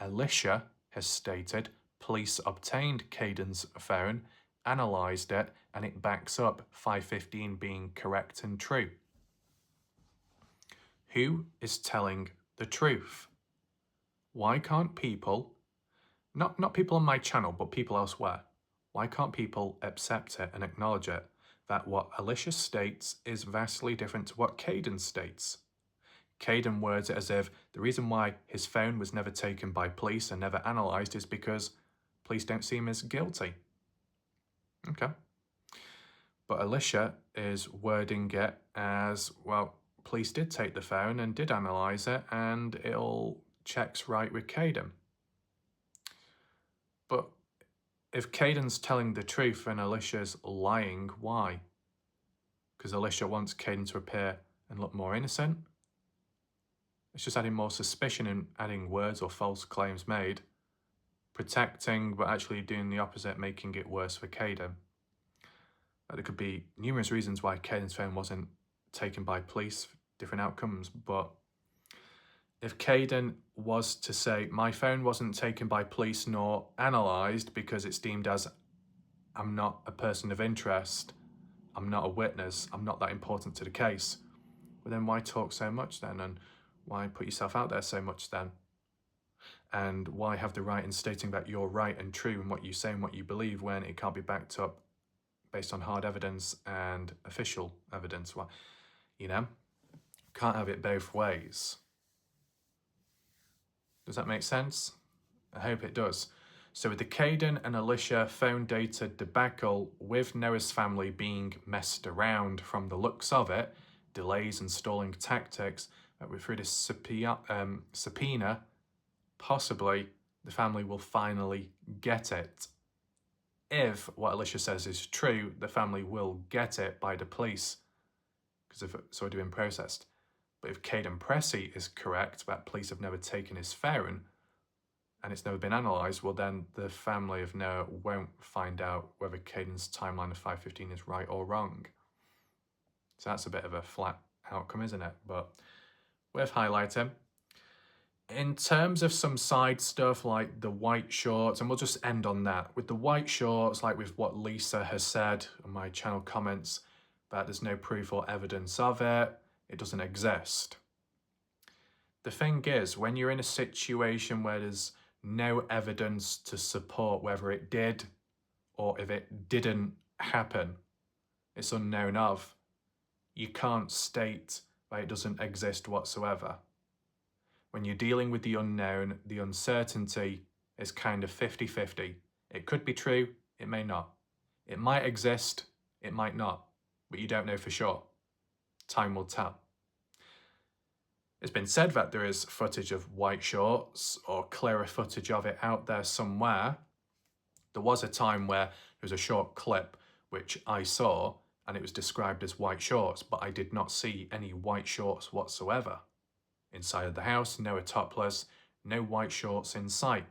Alicia has stated police obtained Caden's phone, analysed it, and it backs up 515 being correct and true. Who is telling the truth? Why can't people, not people on my channel, but people elsewhere, why can't people accept it and acknowledge it? That what Alicia states is vastly different to what Caden states. Caden words it as if the reason why his phone was never taken by police and never analysed is because police don't see him as guilty. Okay. But Alicia is wording it as, well, police did take the phone and did analyse it and it all checks right with Caden. But if Caden's telling the truth and Alicia's lying, why? Because Alicia wants Caden to appear and look more innocent? It's just adding more suspicion and adding words or false claims made. Protecting, but actually doing the opposite, making it worse for Caden. There could be numerous reasons why Caden's phone wasn't taken by police, different outcomes, but if Caden was to say, my phone wasn't taken by police nor analysed because it's deemed as, I'm not a person of interest, I'm not a witness, I'm not that important to the case, well then why talk so much then, and why put yourself out there so much then? And why have the right in stating that you're right and true in what you say and what you believe when it can't be backed up based on hard evidence and official evidence? Well, you know, can't have it both ways. Does that make sense? I hope it does. So with the Caden and Alicia phone data debacle with Noah's family being messed around from the looks of it, delays and stalling tactics, that we're through this subpoena, possibly the family will finally get it. If what Alicia says is true, the family will get it by the police because it's already been processed. But if Caden Pressey is correct, that police have never taken his phone and it's never been analysed, well then the family of Noah won't find out whether Caden's timeline of 515 is right or wrong. So that's a bit of a flat outcome, isn't it? But worth highlighting. In terms of some side stuff like the white shorts, and we'll just end on that. With the white shorts, like with what Lisa has said on my channel comments, that there's no proof or evidence of it, it doesn't exist. The thing is, when you're in a situation where there's no evidence to support whether it did or if it didn't happen, it's unknown of, you can't state that it doesn't exist whatsoever. When you're dealing with the unknown, the uncertainty is kind of 50-50. It could be true, it may not. It might exist, it might not, but you don't know for sure. Time will tell. It's been said that there is footage of white shorts or clearer footage of it out there somewhere. There was a time where there was a short clip which I saw and it was described as white shorts, but I did not see any white shorts whatsoever. Inside of the house, no topless, no white shorts in sight,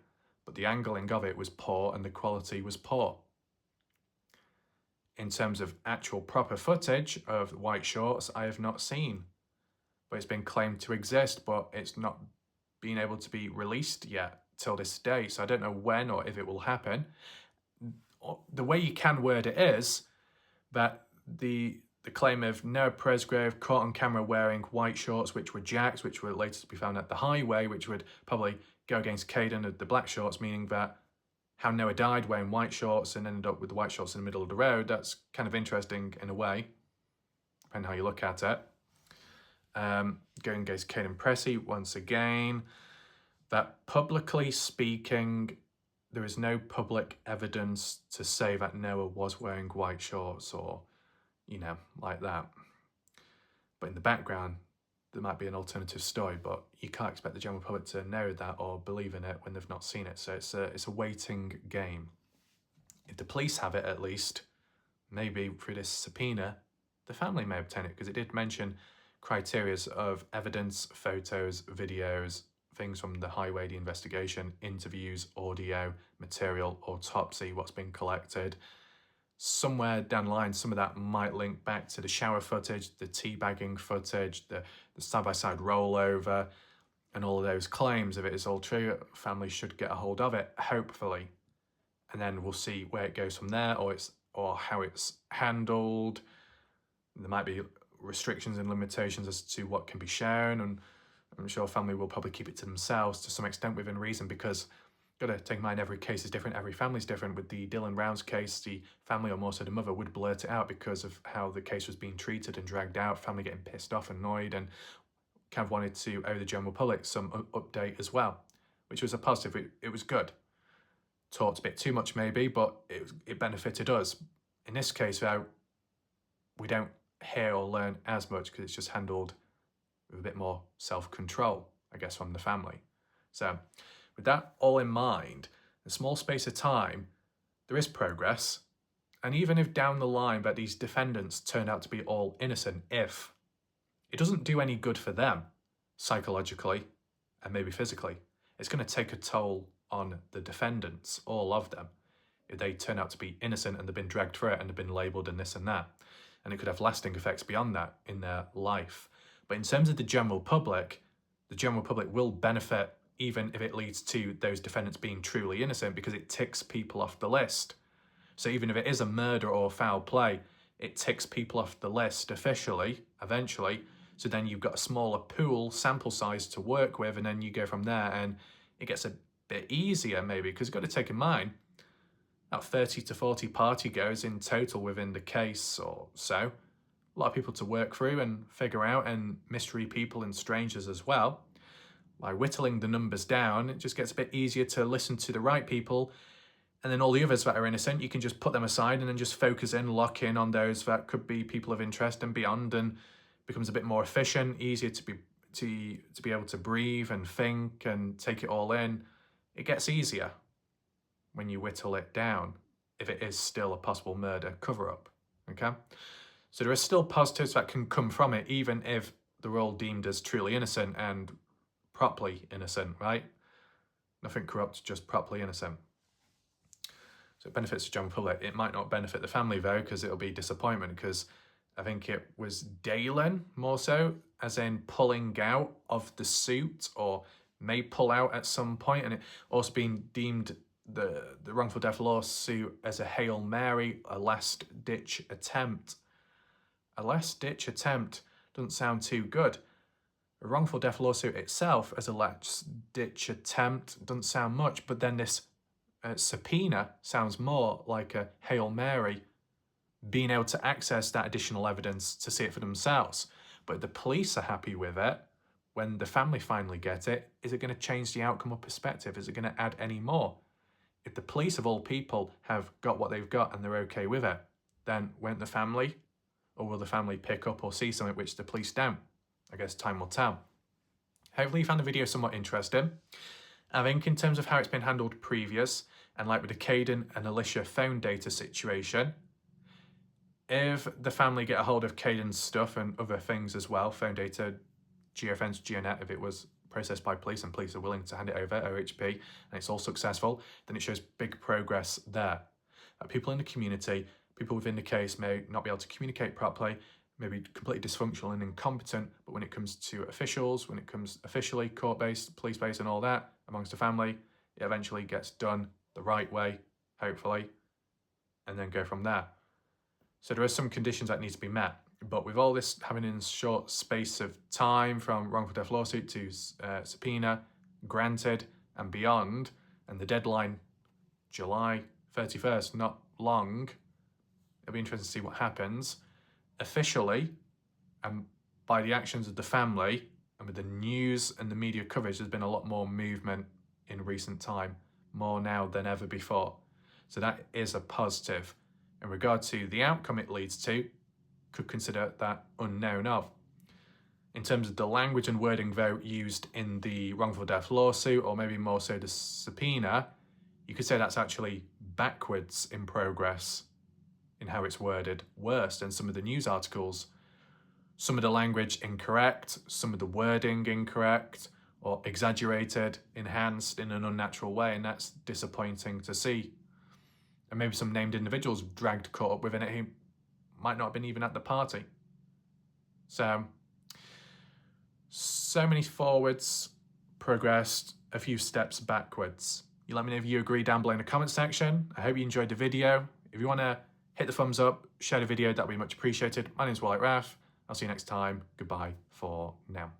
but the angling of it was poor and the quality was poor. In terms of actual proper footage of white shorts, I have not seen. But it's been claimed to exist, but it's not been able to be released yet till this day. So I don't know when or if it will happen. The way you can word it is that the claim of Noah Presgrove caught on camera wearing white shorts, which were Jack's, which were later to be found at the highway, which would probably go against Caden of the black shorts, meaning that how Noah died wearing white shorts and ended up with the white shorts in the middle of the road. That's kind of interesting in a way, depending how you look at it. Going against Caden Pressey once again, that publicly speaking, there is no public evidence to say that Noah was wearing white shorts or, like that. But in the background, there might be an alternative story, but you can't expect the general public to know that or believe in it when they've not seen it. So it's a waiting game. If the police have it, at least, maybe through this subpoena, the family may obtain it, because it did mention criteria of evidence, photos, videos, things from the highway, the investigation, interviews, audio, material, autopsy, what's been collected. Somewhere down the line, some of that might link back to the shower footage, the teabagging footage, the side-by-side rollover, and all of those claims. If it is all true, families should get a hold of it, hopefully. And then we'll see where it goes from there, or how it's handled. There might be restrictions and limitations as to what can be shown, and I'm sure family will probably keep it to themselves to some extent within reason, because got to take in mind every case is different, every family's different. With the Dylan Rounds case, the family, or more so the mother, would blurt it out because of how the case was being treated and dragged out, family getting pissed off, annoyed, and kind of wanted to owe the general public some update as well, which was a positive. It was good. Talked a bit too much maybe, but it benefited us. In this case, though, we don't hear or learn as much because it's just handled with a bit more self-control, I guess, from the family. So with that all in mind, in a small space of time, there is progress. And even if down the line that these defendants turned out to be all innocent, it doesn't do any good for them psychologically and maybe physically. It's going to take a toll on the defendants, all of them, if they turn out to be innocent and they've been dragged through it and they've been labelled and this and that. And it could have lasting effects beyond that in their life. But in terms of the general public will benefit even if it leads to those defendants being truly innocent, because it ticks people off the list. So even if it is a murder or foul play, it ticks people off the list officially, eventually. So then you've got a smaller pool, sample size to work with, and then you go from there, and it gets a bit easier maybe, because you've got to take in mind about 30 to 40 party goes in total within the case or so. A lot of people to work through and figure out, and mystery people and strangers as well. By whittling the numbers down, it just gets a bit easier to listen to the right people, and then all the others that are innocent, you can just put them aside and then just focus in, lock in on those that could be people of interest and beyond, and becomes a bit more efficient, easier to be able to breathe and think and take it all in. It gets easier when you whittle it down, if it is still a possible murder cover-up, okay? So there are still positives that can come from it, even if they're all deemed as truly innocent and properly innocent, right? Nothing corrupt, just properly innocent. So it benefits the general public. It might not benefit the family though, because it'll be disappointment, because I think it was Dalen more so, as in pulling out of the suit, or may pull out at some point, and it also being deemed the wrongful death lawsuit as a Hail Mary, a last-ditch attempt. A last-ditch attempt doesn't sound too good. A wrongful death lawsuit itself as a last-ditch attempt doesn't sound much, but then this subpoena sounds more like a Hail Mary, being able to access that additional evidence to see it for themselves. But if the police are happy with it, when the family finally get it, is it going to change the outcome or perspective? Is it going to add any more? If the police of all people have got what they've got and they're okay with it, then won't the family, or will the family pick up or see something which the police don't? I guess time will tell. Hopefully you found the video somewhat interesting. I think in terms of how it's been handled previous, and like with the Caden and Alicia phone data situation, if the family get a hold of Caden's stuff and other things as well, phone data, geofence, Geonet, if it was processed by police and police are willing to hand it over, OHP, and it's all successful, then it shows big progress there. People in the community, people within the case may not be able to communicate properly, maybe completely dysfunctional and incompetent, but when it comes to officials, when it comes officially court-based, police-based and all that, amongst the family, it eventually gets done the right way, hopefully, and then go from there. So there are some conditions that need to be met, but with all this happening in a short space of time, from wrongful death lawsuit to subpoena granted and beyond, and the deadline July 31st, not long, it'll be interesting to see what happens. Officially, and by the actions of the family, and with the news and the media coverage, there's been a lot more movement in recent time, more now than ever before. So that is a positive. In regard to the outcome it leads to, could consider that unknown of. In terms of the language and wording though used in the wrongful death lawsuit, or maybe more so the subpoena, you could say that's actually backwards in progress in how it's worded, worse than some of the news articles. Some of the language incorrect, some of the wording incorrect, or exaggerated, enhanced in an unnatural way, and that's disappointing to see. And maybe some named individuals dragged caught up within it who might not have been even at the party. So many forwards, progressed, a few steps backwards. You let me know if you agree down below in the comment section. I hope you enjoyed the video. If you want to hit the thumbs up, share the video, that would be much appreciated. My name is WarLike Wrath. I'll see you next time. Goodbye for now.